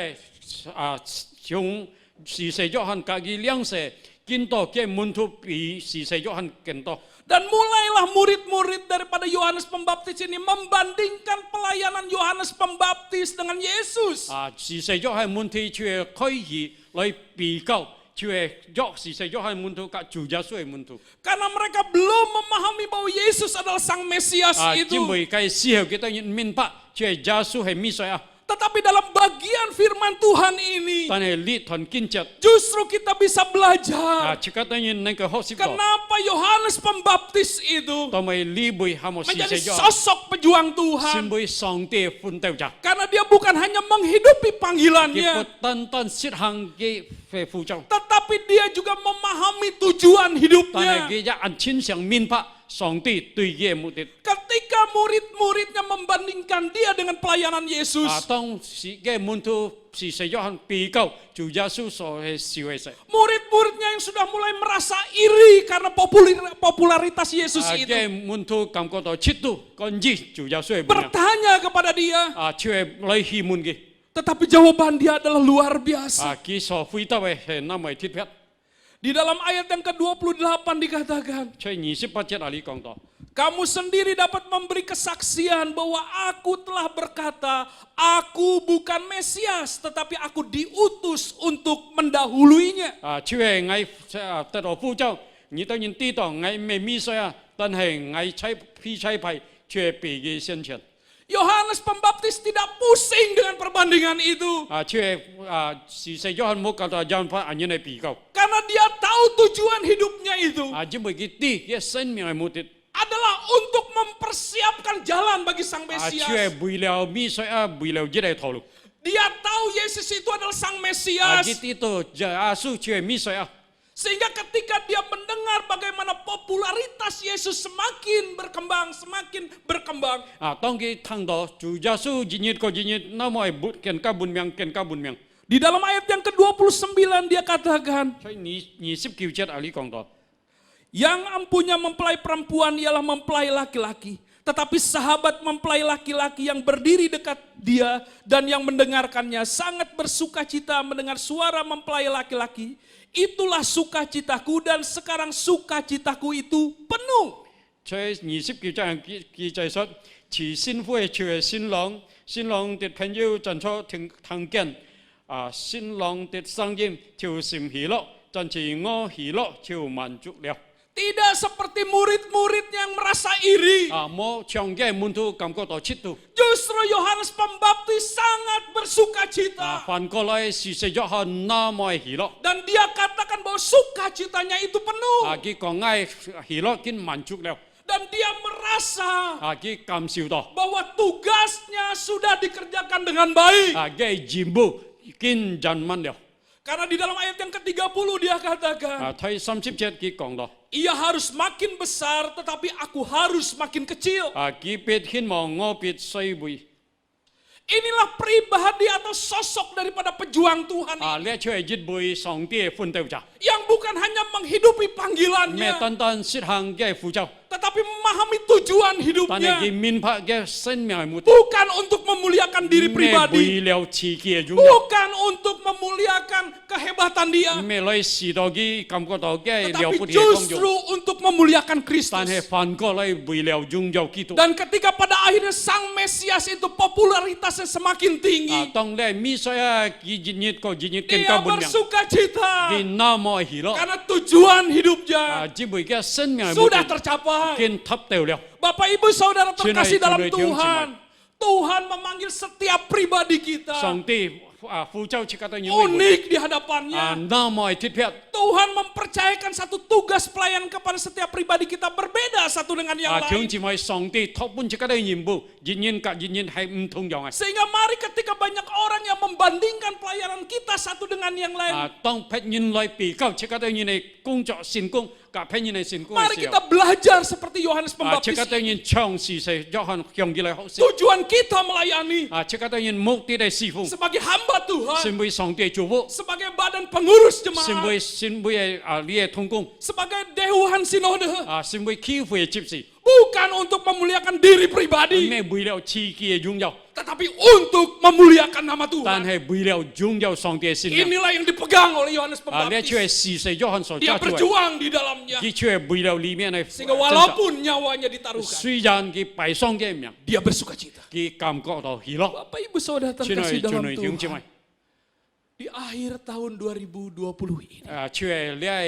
chúng si se Johan cả cái liang se kinh to cái môn thu bị si se Johan kinh to Dan mulailah murid-murid daripada Yohanes Pembaptis ini membandingkan pelayanan Yohanes Pembaptis dengan Yesus. si se Johan môn thi chưa khơi gì lấy bị cao chưa dọc si se Johan môn thu cả chủ gia suy môn thu Karena mereka belum memahami bahwa Yesus adalah Sang Mesias itu. chính bởi cái siêu kita nhìn minh pa chưa gia su hay mi saya Tetapi dalam bagian firman Tuhan ini, tan hay li thon kinh chất justru kita bisa belajar chỉ có tôi nhìn nên cái học sĩ đó kenapa Yohanes Pembaptis itu tôi mới li bui hamo si menjadi se Johan sosok pejuang xin Tuhan. bui song tie pun teu cha Karena dia bukan hanya menghidupi cái panggilannya, bột tan tan siết hàng cái về phụ châu tetapi dia juga memahami tujuan tan hay hidupnya. cái giá ăn chín sang min pa song tie tùy gie mục đích Ketika murid-muridnya membandingkan dia dengan pelayanan Yesus, tông si cái môn thu si se Johan pi cao chủ gia su so hay siêu hay sai murid-muridnya yang sudah mulai merasa iri karena popularitas Yesus itu, cái môn thu cảm có đó chít tu con gì chủ gia su hay bertanya kepada dia, chưa lấy hi môn cái tetapi jawaban dia adalah luar biasa. kí so phui tao hay năm ấy thiết phép Di dalam ayat yang ke-28 dikatakan, chơi 28 chất ali kong to kamu sendiri dapat memberi kesaksian bahwa aku telah berkata, aku bukan Mesias, tetapi aku diutus untuk mendahuluinya. chưa ngay tại đó phu châu 你都人知道我没米水啊，但是我猜牌却比个先前 Yohanes Pembaptis tidak pusing dengan perbandingan itu. 却是谁约翰木教导让法安尼来比较 Karena dia tahu tujuan hidupnya itu 因为佢啲嘅生命嘅目的 adalah untuk mempersiapkan jalan bagi Sang 却 Mesias. 为了米水为了一个头路 Dia tahu Yesus itu adalah Sang 佢 Mesias. 知道耶稣却米水 Sehingga ketika dia mendengar bagaimana popularitas Yesus semakin berkembang, 當佢聽到主耶穌日日那麼見加本命 di dalam ayat yang ke-29 dia katakan, 所以29節你講到 yang ampunya mempelai perempuan ialah mempelai laki-laki. Tetapi sahabat mempelai laki-laki yang berdiri dekat dia dan yang mendengarkannya sangat bersukacita mendengar suara mempelai laki-laki. Itulah sukacitaku dan sekarang sukacitaku itu penuh. 所以29節記載說，似新婦嘅新郎的朋友站出聽見，新郎的聲音就甚喜樂，真是我喜樂就滿足了。 Tidak seperti murid-murid yang merasa iri. 冇唱嘅門徒感覺到嫉妒， Justru Yohanes Pembaptis sangat bersukacita. 反過來是約翰那麼喜樂， Dan dia katakan bahwa sukacitanya itu penuh. 佢講愛喜樂已經滿足了， Dan dia merasa 佢感受到。 bahwa tugasnya sudah dikerjakan dengan baik. 嘅任務已經完滿了。 Karena di dalam ayat yang ke-30 dia katakan, 睇30節佢講到， ia harus makin besar tetapi aku harus makin kecil. 佢必希望我必衰微。 Inilah pribadi atau sosok daripada pejuang Tuhan 呢一出係一位上帝嘅奮鬥者， yang bukan hanya menghidupi 咩 panggilannya, 單單實行嘅呼召， tetapi memahami tujuan 但係 hidupnya. 佢明白嘅生命嘅目的， Bukan untuk memuliakan diri 咩 pribadi, 為了自己嘅榮耀， bukan untuk memuliakan kehebatan dia, 咩來使到佢感覺到嘅了 tetapi 不起嘅功 justru 用， untuk memuliakan 但係 Kristus. 反過來為了榮耀基督。 Dan ketika pada akhirnya Sang Mesias itu popularitasnya semakin tinggi, 當你米水佢日日更 dia 加本命， bersukacita 佢那麼喜樂， karena tujuan hidupnya 只為嘅生命嘅目 sudah 的 tercapai. 見達到了。 Bapak Ibu Saudara terkasih dalam Cunai, Tuhan, Tuhan memanggil setiap pribadi kita 上帝呼召切格對你每每 unik di hadapannya. 那麼特別。 Tuhan mempercayakan satu tugas pelayan kepada setiap pribadi kita berbeda satu dengan yang 弟兄 lain. 姊妹，上帝託本切格對任務，人人隔人人係唔同樣嘅。 Sehingga mari ketika banyak orang yang membandingkan pelayanan kita satu dengan yang lain, 當別人來比較切格對人嘅工作成功，隔別人嘅成功 mari 嘅時 kita 候， belajar seperti Yohanes 切 Pembaptis. 格對人長時係約翰向佢嚟學習。 Tujuan kita melayani 切格對人目的係侍奉， sebagai hamba Tuhan, 成為上帝祝福， sebagai badan pengurus 成 jemaat, 為你嘅同工， sebagai dewan sinode, 成為教會嘅執事， bukan untuk memuliakan diri pribadi, 咩為了自己嘅榮耀， tetapi untuk memuliakan nama 但 Tuhan. 係為了榮耀上帝嘅聖名。 Inilah yang dipegang oleh Yohanes 呢一出係 Pembaptis. 事實約翰所 Dia 揸住嘅， berjuang di dalamnya. 呢出係為了裡面嘅 Sehingga walaupun nyawanya ditaruhkan, 雖然佢敗喪嘅命， dia bersukacita. 佢感覺到喜樂。 Bapak Ibu Saudara 親 terkasih 愛弟 dalam 兄姊妹 Tuhan, di akhir tahun 2020 ini, 出嚟呢係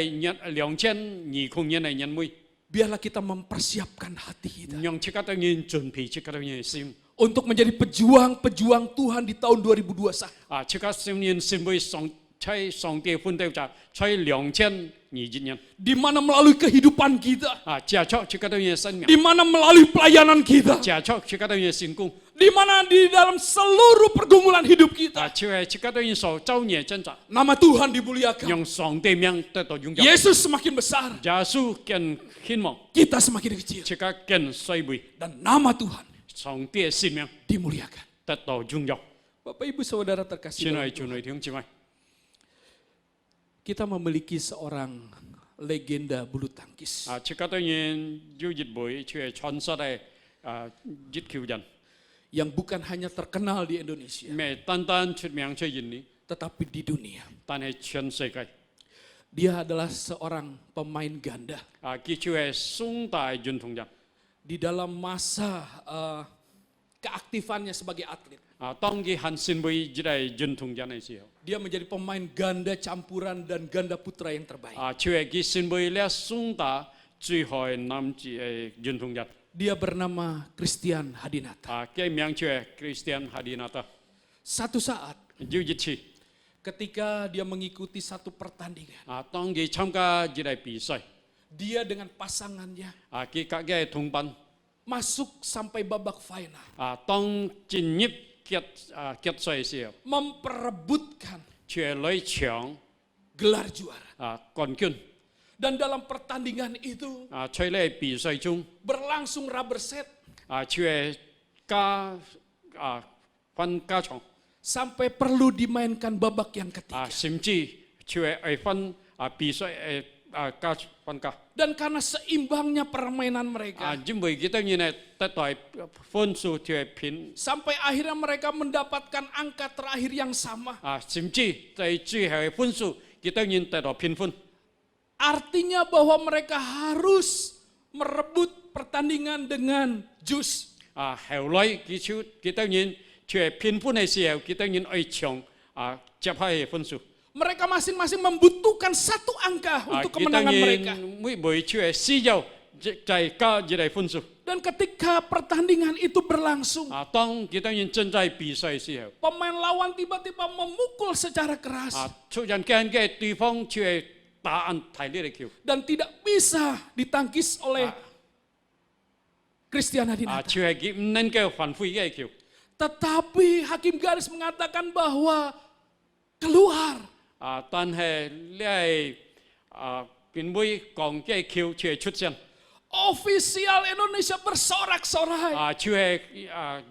2020年嘅年尾， biarlah kita mempersiapkan hati kita 讓切格對人準備切格對人嘅心， untuk menjadi pejuang-pejuang Tuhan di tahun 2021. 切格對人成為上帝奮鬥者，在2020年， Di mana melalui kehidupan kita, 接觸切格對人嘅生命， di mana melalui pelayanan kita, 接觸切格對人嘅成功， di mana di dalam seluruh pergumulan hidup kita, 切格對人所遭遇嘅掙扎， nama Tuhan dimuliakan. 讓上帝名得到榮耀。 Yesus semakin besar, 耶穌更希望 kita semakin kecil, 切格更衰微， dan nama Tuhan 上帝嘅生命 dimuliakan. 得到榮耀。 Bapak Ibu Saudara terkasih, 親 dalam 愛 Tuhan, 弟兄姊妹， kita memiliki seorang legenda bulu tangkis 切格對人有一位出嚟傳說嘅熱球人， yang bukan hanya terkenal di Indonesia, 咩單單出名在印尼， tetapi di dunia. 但係全世界， Dia adalah seorang pemain ganda. 佢出係雙大運動人。 Di dalam masa keaktifannya sebagai atlet. 當佢行善會只係運動人嘅時候， Dia menjadi pemain ganda campuran dan ganda putra yang terbaik. 就係佢善會咧選打最好嘅男子嘅運動人。 Dia bernama Christian Hadinata. 佢名就係 Christian Hadinata。 Satu saat 有一次， ketika dia mengikuti satu pertandingan, 當佢參加呢個比賽， dia dengan pasangannya 佢各嘅同伴， masuk sampai babak final, 當進入決賽嘅時候， memperebutkan 就係來搶 gelar juara. 冠軍。 Dan dalam pertandingan itu 在呢個比賽中， berlangsung rubber set 就係加分加場， sampai perlu dimainkan babak yang ketiga. 甚至就係分比賽加分加。 Dan karena seimbangnya permainan mereka, 因為佢當然係得到分數就係平， sampai akhirnya mereka mendapatkan angka terakhir yang sama. 甚至在最後嘅分數，佢當然得到平分。 Artinya bahwa mereka harus merebut pertandingan dengan jus. 後來佢當然就係平分嘅時候，佢當然愛搶接下嘅分數。 Mereka masing-masing membutuhkan satu angka untuk 佢當 kemenangan 然 mereka. 每就係需要再加呢個分數。 Dan ketika pertandingan itu berlangsung, 當佢當然正在比賽嘅時候， pemain lawan tiba-tiba memukul secara keras 突然間嘅對方就係打安太烈嘅球， dan tidak bisa ditangkis oleh Christian Hadinata. 就係佢唔能夠反悔嘅球。 Tetapi hakim garis mengatakan bahwa keluar. 但係呢係辯會講嘅球就係出現， Ofisial Indonesia bersorak-sorai 就係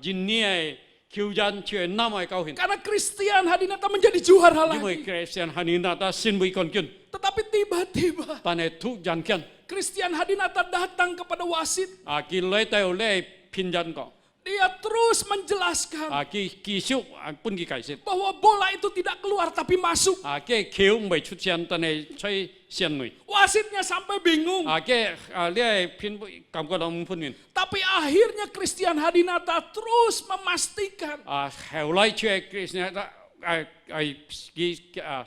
印尼嘅球員就係那麼高興， karena Christian Hadinata menjadi juara 因為 lagi. Christian Hadinata 先會冠軍， Tetapi tiba-tiba 但係突然間 Christian Hadinata datang kepada wasit. 佢來到呢騙人講， Dia terus menjelaskan 佢繼續半佢解釋， bahwa bola itu tidak keluar tapi masuk. 嘅球未出現，但係在線內， Wasitnya sampai bingung. 嘅呢係騙會感覺到唔判斷， Tapi akhirnya Christian Hadinata terus memastikan 後來就係 Christian 佢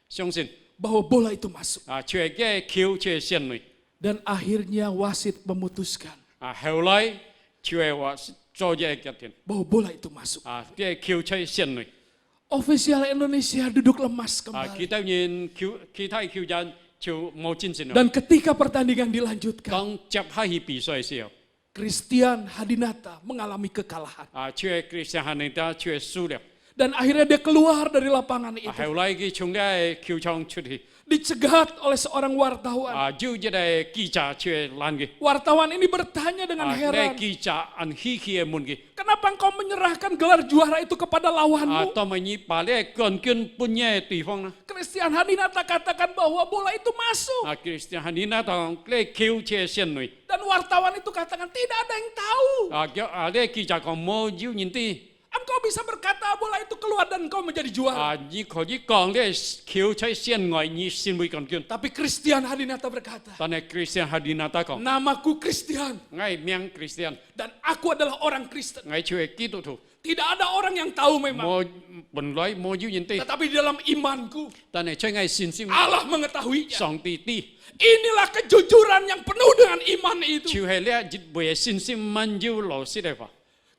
相信。 bahwa bola itu masuk. 就係嘅球就係線內， Dan akhirnya wasit memutuskan 後來就係話做嘢決定， bahwa bola itu masuk. 嘅球在線內， Ofisial Indonesia duduk lemas kembali. 其他球員就冇進行啦。 Dan ketika pertandingan dilanjutkan, 當接下去比賽嘅時候， Christian Hadinata mengalami kekalahan. 就係 Christian Hadinata就係輸了， Dan akhirnya dia keluar dari lapangan itu. 後來佢從呢球場出去， Dicegat oleh seorang wartawan. 就一個記者就係攔佢， Wartawan ini bertanya dengan 呢 heran, 記者按稀奇嘅問佢， kenapa engkau menyerahkan gelar juara itu kepada lawanmu? 當咪你把呢冠軍搬嘅對方啦， Christian Hadinata katakan bahwa bola itu masuk. Christian Hadinata 呢球就係線內。 Dan wartawan itu katakan tidak ada yang tahu. 呢記者講冇要人哋， Engkau bisa berkata bola itu keluar dan engkau menjadi juara. 你可以講呢球在線外你先會冠軍， Tapi Christian Hadinata berkata, 但係 Christian Hadinata 講， namaku Christian 我名 Christian， dan aku adalah orang Kristen. 我就係基督徒， Tidak ada orang yang tahu memang. 冇本來冇要人哋， Tetapi di dalam imanku, 但係在我信心 Allah mengetahuinya. 上帝啲， Inilah kejujuran yang penuh dengan iman itu. 就係呢一為信心滿有老實嘅話，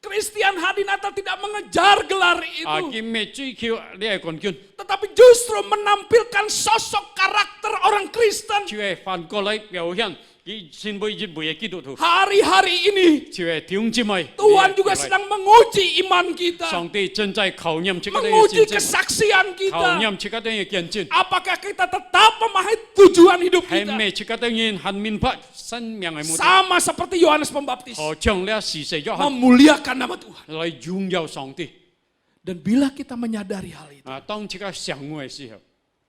Christian Hadinata tidak mengejar gelar itu. 佢未追求呢個冠軍， Tetapi justru menampilkan sosok karakter orang Kristen. 就係反過來表現佢先會越為基督徒， Hari-hari ini 就係弟兄姊妹， Tuhan juga sedang menguji iman kita. 上帝正在考驗這個嘅 Menguji 信心。 kesaksian 考 kita. 驗這個嘅見證， Apakah kita tetap memahami tujuan hidup 係 kita? 咪這個嘅很明白生命嘅目的？ Sama seperti Yohanes Pembaptis. 何將呢事實約翰 Memuliakan nama Tuhan. 來榮耀上帝。 Dan bila kita menyadari hal itu, 當這個想嘅時候，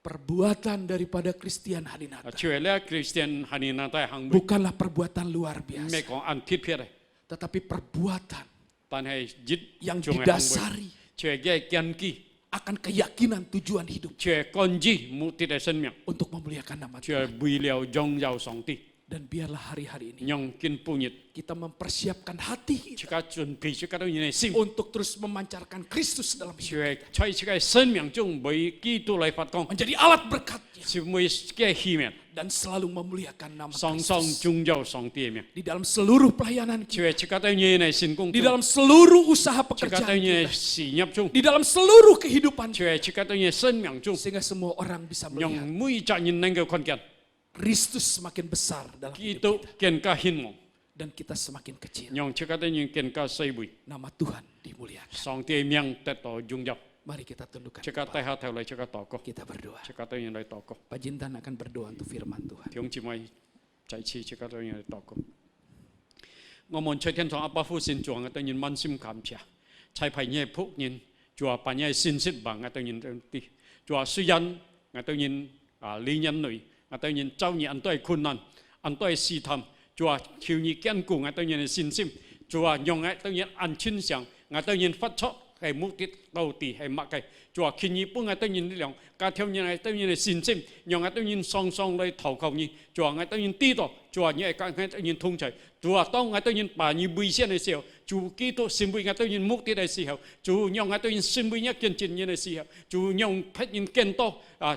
perbuatan daripada Christian Hadinata 除了 Christian Hadinata 行為， bukanlah perbuatan luar 唔 biasa, 係講按貼撇嘅， tetapi perbuatan 但係一 yang 種嘅行為， didasari 除嘅根基， akan keyakinan tujuan hidup 除根基目的嘅生命， untuk memuliakan nama 除 Tuhan. 為了榮耀上帝。Dan biarlah hari-hari ini nhong kin punyit kita mempersiapkan hati kita chika chun pi chika to yin sim untuk terus memancarkan Kristus dalam hidup, chue chai chika sen miang chung boi ki tu lai fat kong menjadi alat berkatnya, si mui ke hi mian dan selalu memuliakan nama song song Kristus chung jau song tie miang di dalam seluruh pelayanan kita, chue chika to yin sin kong di dalam seluruh usaha chika pekerjaan to yin kita, si nyap chung di dalam seluruh kehidupan, chue chika to yin sen miang chung sehingga semua orang bisa nhong melihat mui cha yin nang ge kon kian Kristus semakin besar dalam ki hidup tu kita, ken ka hin mo dan kita semakin kecil. nhong chika to yin ken ka sai bui Nama Tuhan dimuliakan. song tie miang tet to jung jau Mari kita tundukkan chika kepala, tai ha thau lai chika to ko kita berdoa. chika to yin lai to ko Pak Jintan akan berdoa untuk firman Tuhan. tiong chi mai chai chi chika to yin lai to ko ngomon chai thiên thong apa fu sin chuang ta yin man sim kam cha chai phai nye phuk yin chua pa nye sin sit bang ta yin ti chua su yan ta yin li nhân nui ta yin chau ni an toi kun nan an toi si tham chua khiu ni kian ku ta yin sin sim chua nyong ta yin an chin xiang ta yin phát cho hay mục đích đầu tỷ hay mặc cái chùa khi nhị bưng ngay tới nhìn đi lòng cả theo như này tới nhìn này xin xem nhong ngay tới nhìn song song lấy thầu cầu nhị chùa ngay tới nhìn ti đó chùa như cái ngay tới nhìn thông chạy chùa tông ngay tới nhìn bà như bùi xe này xíu chú kỹ tổ xin bùi ngay tới nhìn mục đích này xíu chú nhong ngay tới nhìn xin bùi nhắc kiên trì như này xíu chú nhong phát nhìn kiên to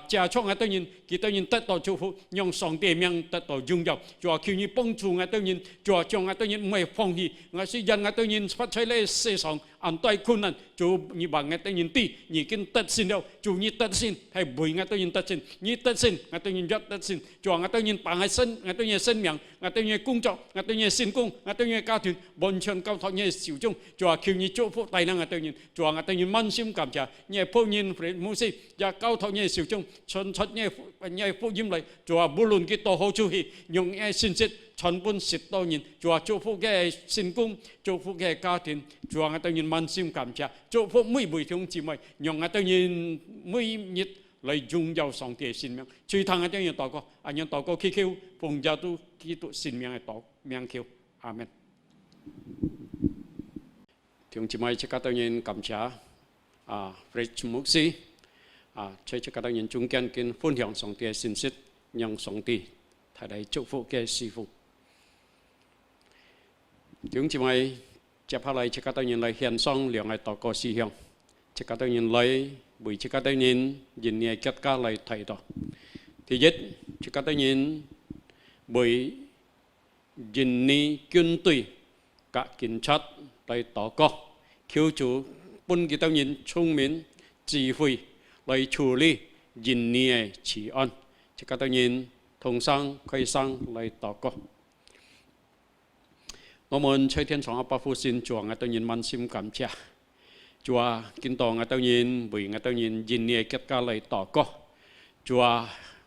cha cho ngay tới nhìn kỹ tới nhìn tất tổ chú phụ nhong song tiền miang tất tổ dung dọc chùa khi nhị bưng chú ngay tới nhìn chùa cho ngay tới nhìn mày phong hi ngay sĩ dân ngay tới nhìn phát chơi lấy xe song an toi kun nan chú như bà ngay tới nhìn ti nhị kinh tất xin đâu chú nhị tất xin hay bùi ngay tới nhìn tất xin nhị tất xin ngay tới nhìn rất tất xin chùa ngay tới nhìn bà ngay sân ngay tới nhìn sân miang ngay tới nhìn cung trọng ngay tới nhìn xin cung ngay tới nhìn cao thuyền bon chân cao thọ nhị xỉu chung chùa khi nhị chỗ phụ tài năng ngay tới nhìn chùa ngay tới nhìn man sim cảm trả nhị phụ nhìn phải mu si và cao thọ nhị xỉu chung chân chân nhị phụ yếm lại chùa bù lùn cái tổ hậu chú hi nhung nghe xin chết chọn bún xịt tao nhìn chùa chỗ phụ cái xin cung chỗ phụ cái cao thuyền chùa ngay tới nhìn man sim cảm trả chỗ phụ mũi bùi thiong chỉ mày nhung ngay tới nhìn mũi nhiệt lấy dung dầu song tiền xin miang truy thăng ngay tới nhìn tao có anh nhìn tao có khi kêu phùng gia tu khi tu xin miang tao miang kêu amen thiong chỉ mày chỉ cái tới nhìn cảm trả Fred Muxi chơi chỉ cái tới nhìn trung kiên kiên phun hiong song tiền xin xịt nhung song tiền thay đây chúc phụ cái sư phụ chúng chỉ mày chấp hạ lại chỉ có tới nhìn lại hiện song liệu ngày tỏ có si hiong chỉ có tới nhìn lại buổi chỉ có tới nhìn nhìn nhẹ kết cả lại thầy đó thì nhất chỉ có tới nhìn buổi nhìn ni quân tùy cả cảnh sát lại tỏ có khiêu chủ bún cái tới nhìn聪明智慧来处理nhìn nhẹ chỉ an chỉ có tới nhìn thông sang khai sang lại tỏ có我們吹天床阿父先做我當然滿心感謝，做見到我當然為我當然認你結家嚟禱告，做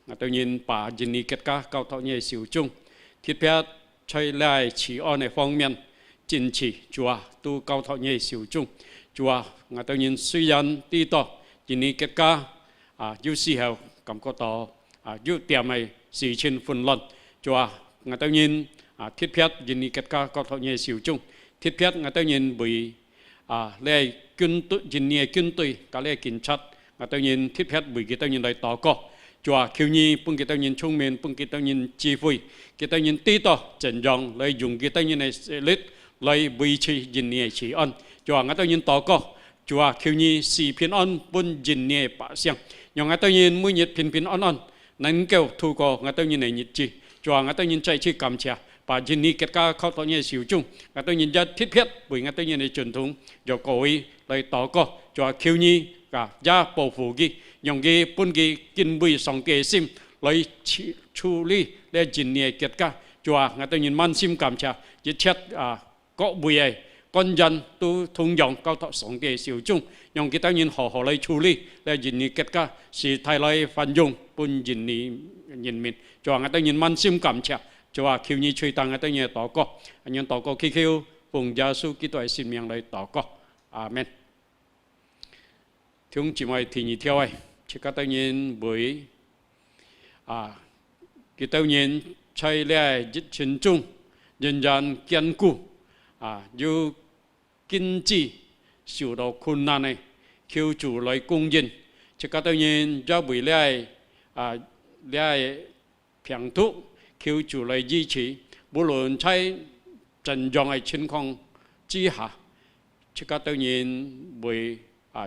我當然把認你結家交託你手中，特別在來慈愛的方面堅持做都交託你手中，做我當然雖然知道認你結家有時候感覺到有點嘅事情混亂，做我當然。thiết phép nhìn đi kết quả có thọ nhẹ xỉu chung thiết phép người ta nhìn bởi lệ quân tự nhìn nhẹ quân tự cả lệ kiểm soát người ta nhìn thiết phép bởi người ta nhìn lại tỏ có chùa khiêu nhi bưng người ta nhìn聪明bưng người ta nhìn trí慧người ta nhìn tí to chân rong lại dùng người ta nhìn này lết lại bởi chỉ nhìn nhẹ chỉ ăn chùa người ta nhìn tỏ có chùa khiêu nhi xì phiền ăn bưng nhìn nhẹ bả xiang nhưng người ta nhìn mũi nhiệt phiền ăn ăn nâng kêu thu có người ta nhìn này nhiệt chi chùa người ta nhìn chạy chi cảm chia bà nhìn đi kết quả khâu thọ nhẹ xỉu chung, người ta nhìn ra thiết phép bởi người ta nhìn này truyền thống, rồi cố ý lại tỏ có cho khiêu nhi cả gia bảo phụ gì, dùng cái bún cái kinh bùi song kế sim lại处理để nhìn nhẹ kết quả, cho người ta nhìn man sim cảm cha, chỉ chết có bùi ấy, con dân tu thông dụng khâu thọ song kế xỉu chung, dùng cái ta nhìn họ lại处理để nhìn nhẹ kết quả, sự thay lại phản dụng bún nhìn mình, cho người ta nhìn man sim cảm cha. Cho khiêu nhi chơi tăng ở đây nhẹ tỏ có, anh em tỏ có khi khiêu phụng gia sư kỹ thuật xin miệng lại tỏ có, amen. Chúng chỉ mày thì nhị theo ai, chỉ có tự nhiên bởi cái tự nhiên chơi lẽ dịch chuyển chung, nhân dân kiên固, dù kinh济受到困难này, khiêu chủ lại cung dân, chỉ có tự nhiên do bởi lẽ phiền thuốc 求主來支持，無論在怎樣嘅情況之下，這個當然為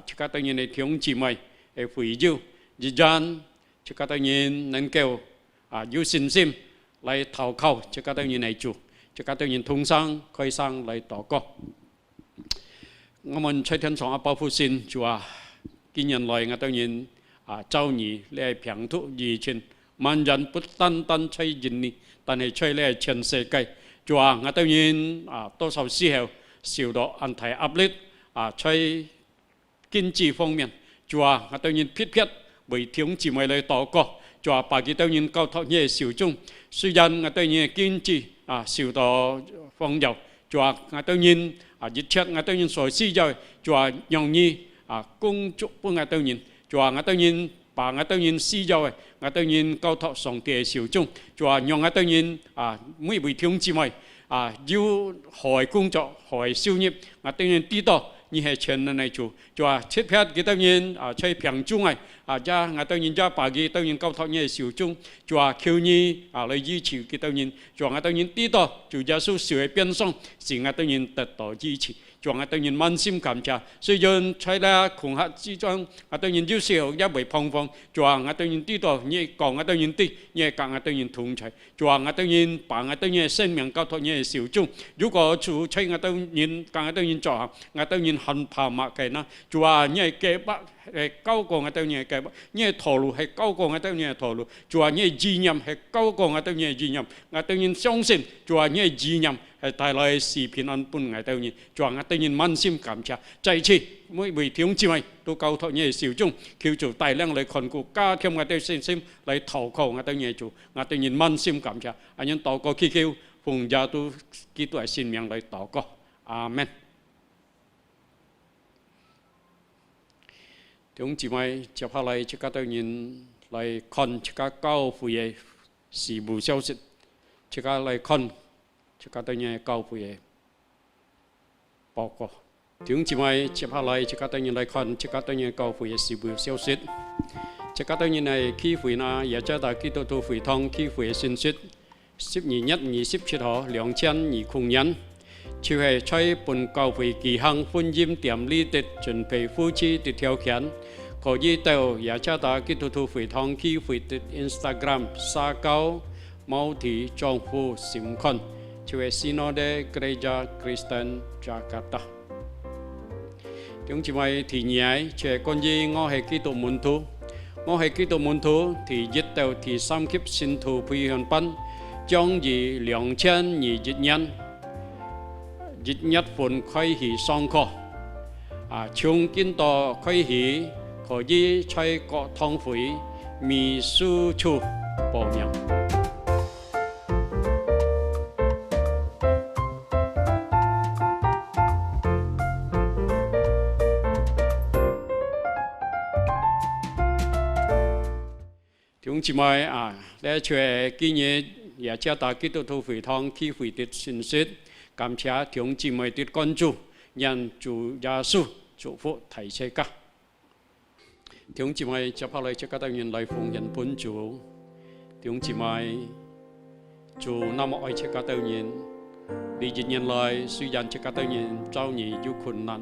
這個當然係弟兄姊妹嘅會友，日間這個當然能夠有信心來投靠，這個當然係主，這個當然同聲開聲來禱告。我們在天上報復先主啊，今年來我當然周年嚟平突疫情，萬人不單單在印尼，但係在嚟全世界。主啊，我當然多少時候受到安提壓力在經濟方面，主啊，我當然撇為弟兄姊妹嚟禱告。主啊，把佢當然交託喺手中，雖然我當然經濟受到豐裕，主啊，我當然一切我當然所需要，主啊，讓你工作幫我當然，主啊，我當然把我當然需要嘅，我當然交託上帝嘅手中，主啊，讓我當然每位弟兄姊妹要學工作學收入，我當然知道你係全能嘅主，主啊，切撇佢當然在平中嘅。我當然把佢當然交託你嘅手中，主啊，求你來支持佢當然，主啊，我當然知道主耶穌受嘅鞭傷，是我當然得到支持，主啊，我當然滿心感謝。雖然在那窮客之中，我當然有時候也會彷徨，主啊，我當然知道你講我當然對，你講我當然同在，主啊，我當然把我當然生命交託你嘅手中。如果主催我當然講我當然做，我當然很怕默嘅啦。主啊，你係計劃係高過我當然嘅計劃，你係道路係高過我當然嘅道路。主啊，你係意念係高過我當然嘅意念，我當然相信。主啊，你係意念係帶來是平安本我當然。主啊，我當然滿心感謝。再次每位弟兄姊妹都交託你嘅手中，求主帶領嚟看顧，加添我哋信心嚟投靠我當然主，我當然滿心感謝。阿人禱告祈求，奉耶穌基督嘅聖名嚟禱告，阿門。弟兄姊妹，接下來這個當然來看這個教會嘅事務消息，這個來看這個當然教會嘅報告。弟兄姊妹，接下來這個當然來看這個當然教會嘅事務消息。這個當然係基會啦，耶加達基督徒會堂基會嘅信息，12/1/27號2020年。就係在本教會舉行婚姻典禮的準備夫妻的條件，可以到耶加達基督徒會堂基會的 Instagram 社交媒體賬戶尋看，就係 Synode Gereja Kristen Jakarta。弟兄姊妹，第二就係關於我係基督門徒，我係基督門徒第1到第3級信徒培訓班，將於2021年1月份開始上課，從今到開始可以在各堂會秘書處報名。弟兄姊妹呢就係今日耶加達基督徒會堂基會的信息。感謝弟兄姊妹的關注，讓主耶穌祝福大家。弟兄姊妹，接下來這個當然來奉獻本主。弟兄姊妹，主那麼愛這個當然，歷年來雖然這個當然遭遇有困難，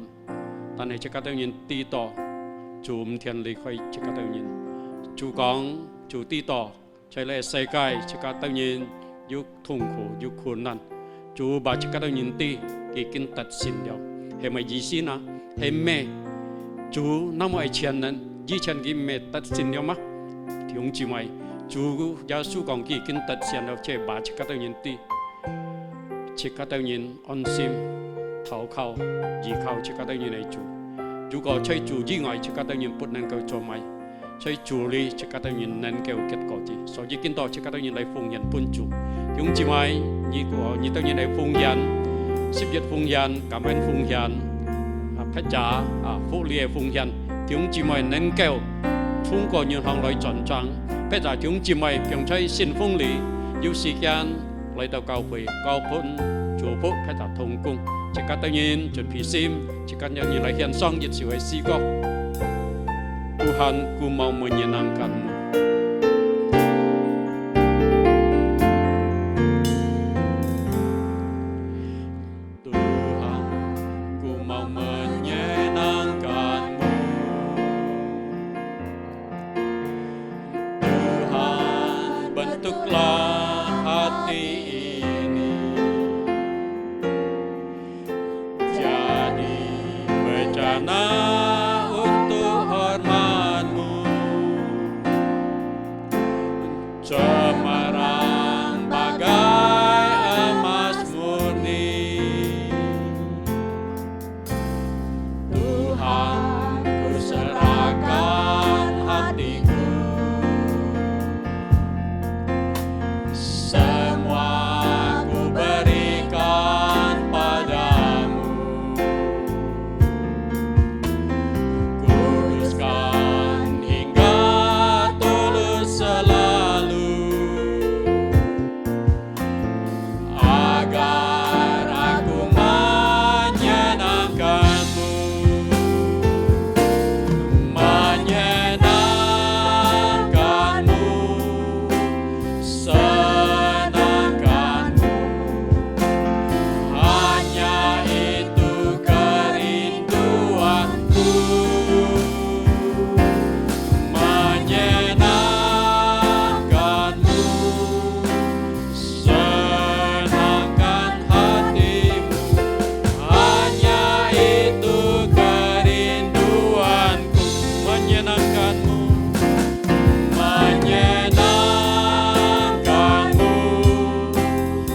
但係這個當然知道主唔天離開這個當然。主講，主知道在呢世界這個當然有痛苦有困難。主把這個當然啲已經達成了，係咪意思呢？係咩？主那麼愛全能，以前佢未達成了嗎？弟兄姊妹，主耶穌講佢已經達成了，即係把這個當然啲，這個當然安心投靠依靠這個當然嚟做。如果在主以外，這個當然不能夠做埋。在主裏，這個當然能夠結果子，所以見到這個當然嚟奉獻本主。弟兄姊妹，你當然嚟奉獻，10月奉獻，感恩奉獻，พระจ๋า福利奉獻。弟兄姊妹能夠通過銀行來轉賬，พระจ๋า弟兄姊妹並在信封裏有時間來到教會，交盤祝福พระจ๋า同工。這個當然準備心，這個當然嚟獻上一小嘅詩歌。Tuhan, ku mau menyenangkan-Mu. menyenangkanmu, menyenangkanmu,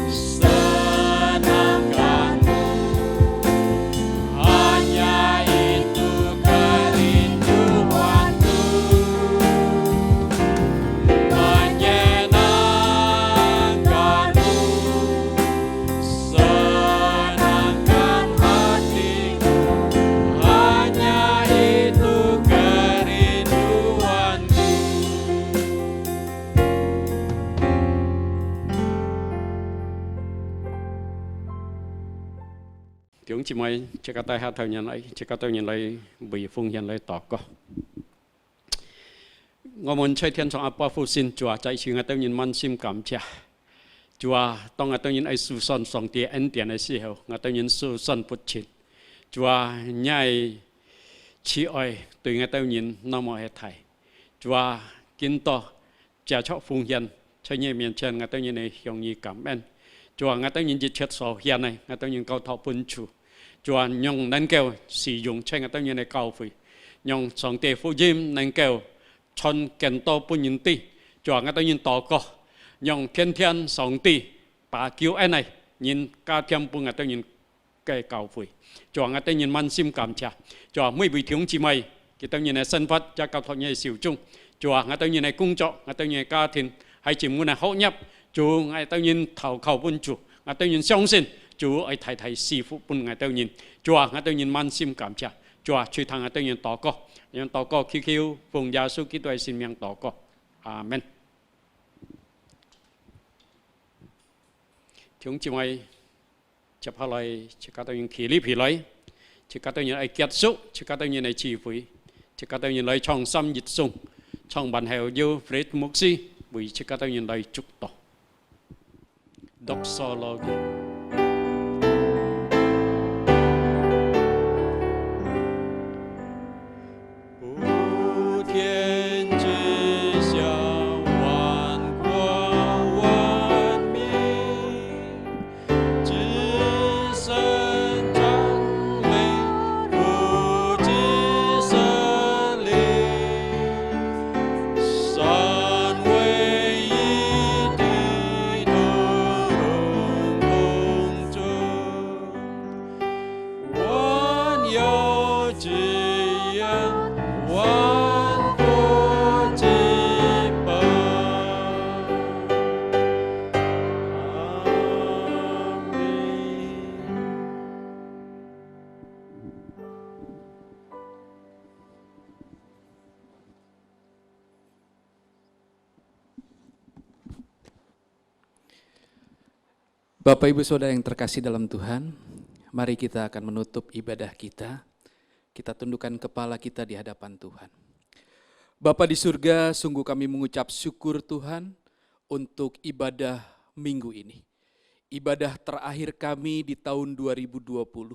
senangkanmu. Hanya itu kerinduanku, menyenangkanmu, senangkan hatiku. Hanya itu kerinduanku. Chúng chị mày chỉ có tay hát theo nhân ấy, chỉ có tôi nhìn lại bị phung hiện lại tỏ có. Ngô muốn chơi thiên trong apa phu xin chùa chạy chừng ngay tôi nhìn man sim cảm cha. Chùa tông ngay tôi nhìn ấy su son song tia en tiền ấy xí hậu, ngay tôi nhìn su son bút chín. Chùa nhai chỉ ơi từ ngay tôi nhìn nó mọi hết thảy. Chùa kinh to cha chọ phung hiện chơi nhẹ miền trên ngay tôi nhìn này hiểu nhị cảm ơn. Chùa ngay tôi nhìn dịch chết sầu hiện này ngay tôi nhìn câu thọ bún chủ. Chùa nhung nâng kêu sử dụng trên ngay tôi nhìn này cao phi. Nhung song tia phu diêm nâng kêu chọn kén to bún nhìn ti. Chùa ngay tôi nhìn tỏ có. Nhung thiên thiên song ti bà cứu anh này nhìn ca thiam bún ngay tôi nhìn cái cao phi. Chùa ngay tôi nhìn man sim cảm cha. Chùa mới bị thiếu chỉ mày. Cái tôi nhìn này sân phát cho cao thọ nhảy xỉu chung. Chùa ngay tôi nhìn này cung trọ, ngay tôi nhìn này ca thiên hay chỉ muốn là hậu nhập. Chùa ngay tôi nhìn thảo khẩu bún chủ. Ngay tôi nhìn相信 Chúa ấy thầy thầy sư phụ bún ngay tôi nhìn. Chùa ngay tôi nhìn man sim cảm cha. Chùa truy thằng ngay tôi nhìn tỏ có. Nhưng tỏ có khi khiêu phùng gia sư ký tuệ xin miệng tỏ có. Amen. Chúng chị mày chấp hạ lại chỉ có tôi nhìn khí lý phí lấy. Chỉ có tôi nhìn ấy kết xúc. Chỉ có tôi nhìn ấy chỉ phí. Chỉ có tôi nhìn lấy trong xăm dịch sung. Trong bản hèo yêu Fred Mục Sĩ. Vì chỉ có tôi nhìn lấy chúc tỏ. Doxology. 天之下，万国万民，至圣长美，不知圣灵，三位一体，同荣共尊，万有之源，万国之本。阿门。Bapak Ibu Saudara yang terkasih dalam Tuhan, mari kita akan menutup ibadah kita. Kita tundukkan kepala kita di hadapan Tuhan. Bapa di surga, sungguh kami mengucap syukur Tuhan untuk ibadah minggu ini. Ibadah terakhir kami di tahun 2020.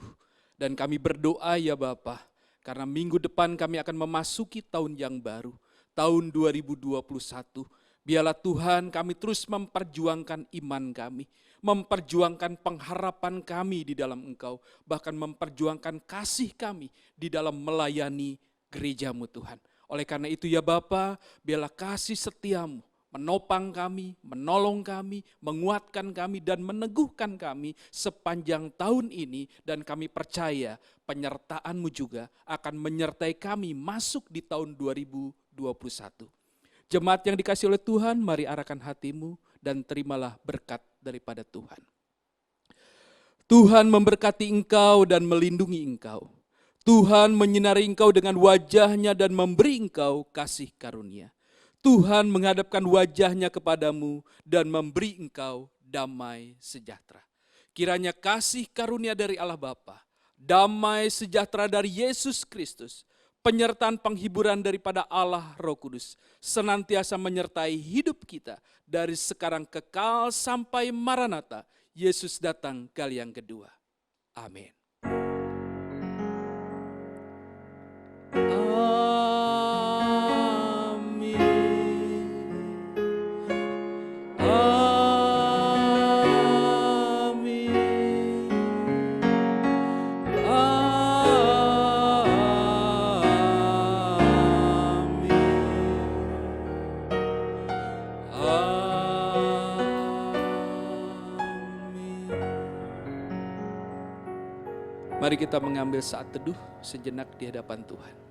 Dan kami berdoa ya Bapa, karena minggu depan kami akan memasuki tahun yang baru, tahun 2021. Biarlah Tuhan kami terus memperjuangkan iman kami, memperjuangkan pengharapan kami di dalam Engkau, bahkan memperjuangkan kasih kami di dalam melayani gereja-Mu Tuhan. Oleh karena itu ya Bapa, biarlah kasih setiamu menopang kami, menolong kami, menguatkan kami, dan meneguhkan kami sepanjang tahun ini. Dan kami percaya penyertaan-Mu juga akan menyertai kami masuk di tahun 2021. Jemaat yang dikasihi oleh Tuhan, mari arahkan hatimu dan terimalah berkat daripada Tuhan. Tuhan memberkati engkau dan melindungi engkau. Tuhan menyinari engkau dengan wajahnya dan memberi engkau kasih karunia. Tuhan menghadapkan wajahnya kepadamu dan memberi engkau damai sejahtera. Kiranya kasih karunia dari Allah Bapa, damai sejahtera dari Yesus Kristus, penyertaan penghiburan daripada Allah Roh Kudus senantiasa menyertai hidup kita dari sekarang kekal sampai Maranatha, Yesus datang kali yang kedua. Amin. Amin. Mari kita mengambil saat teduh sejenak di hadapan Tuhan.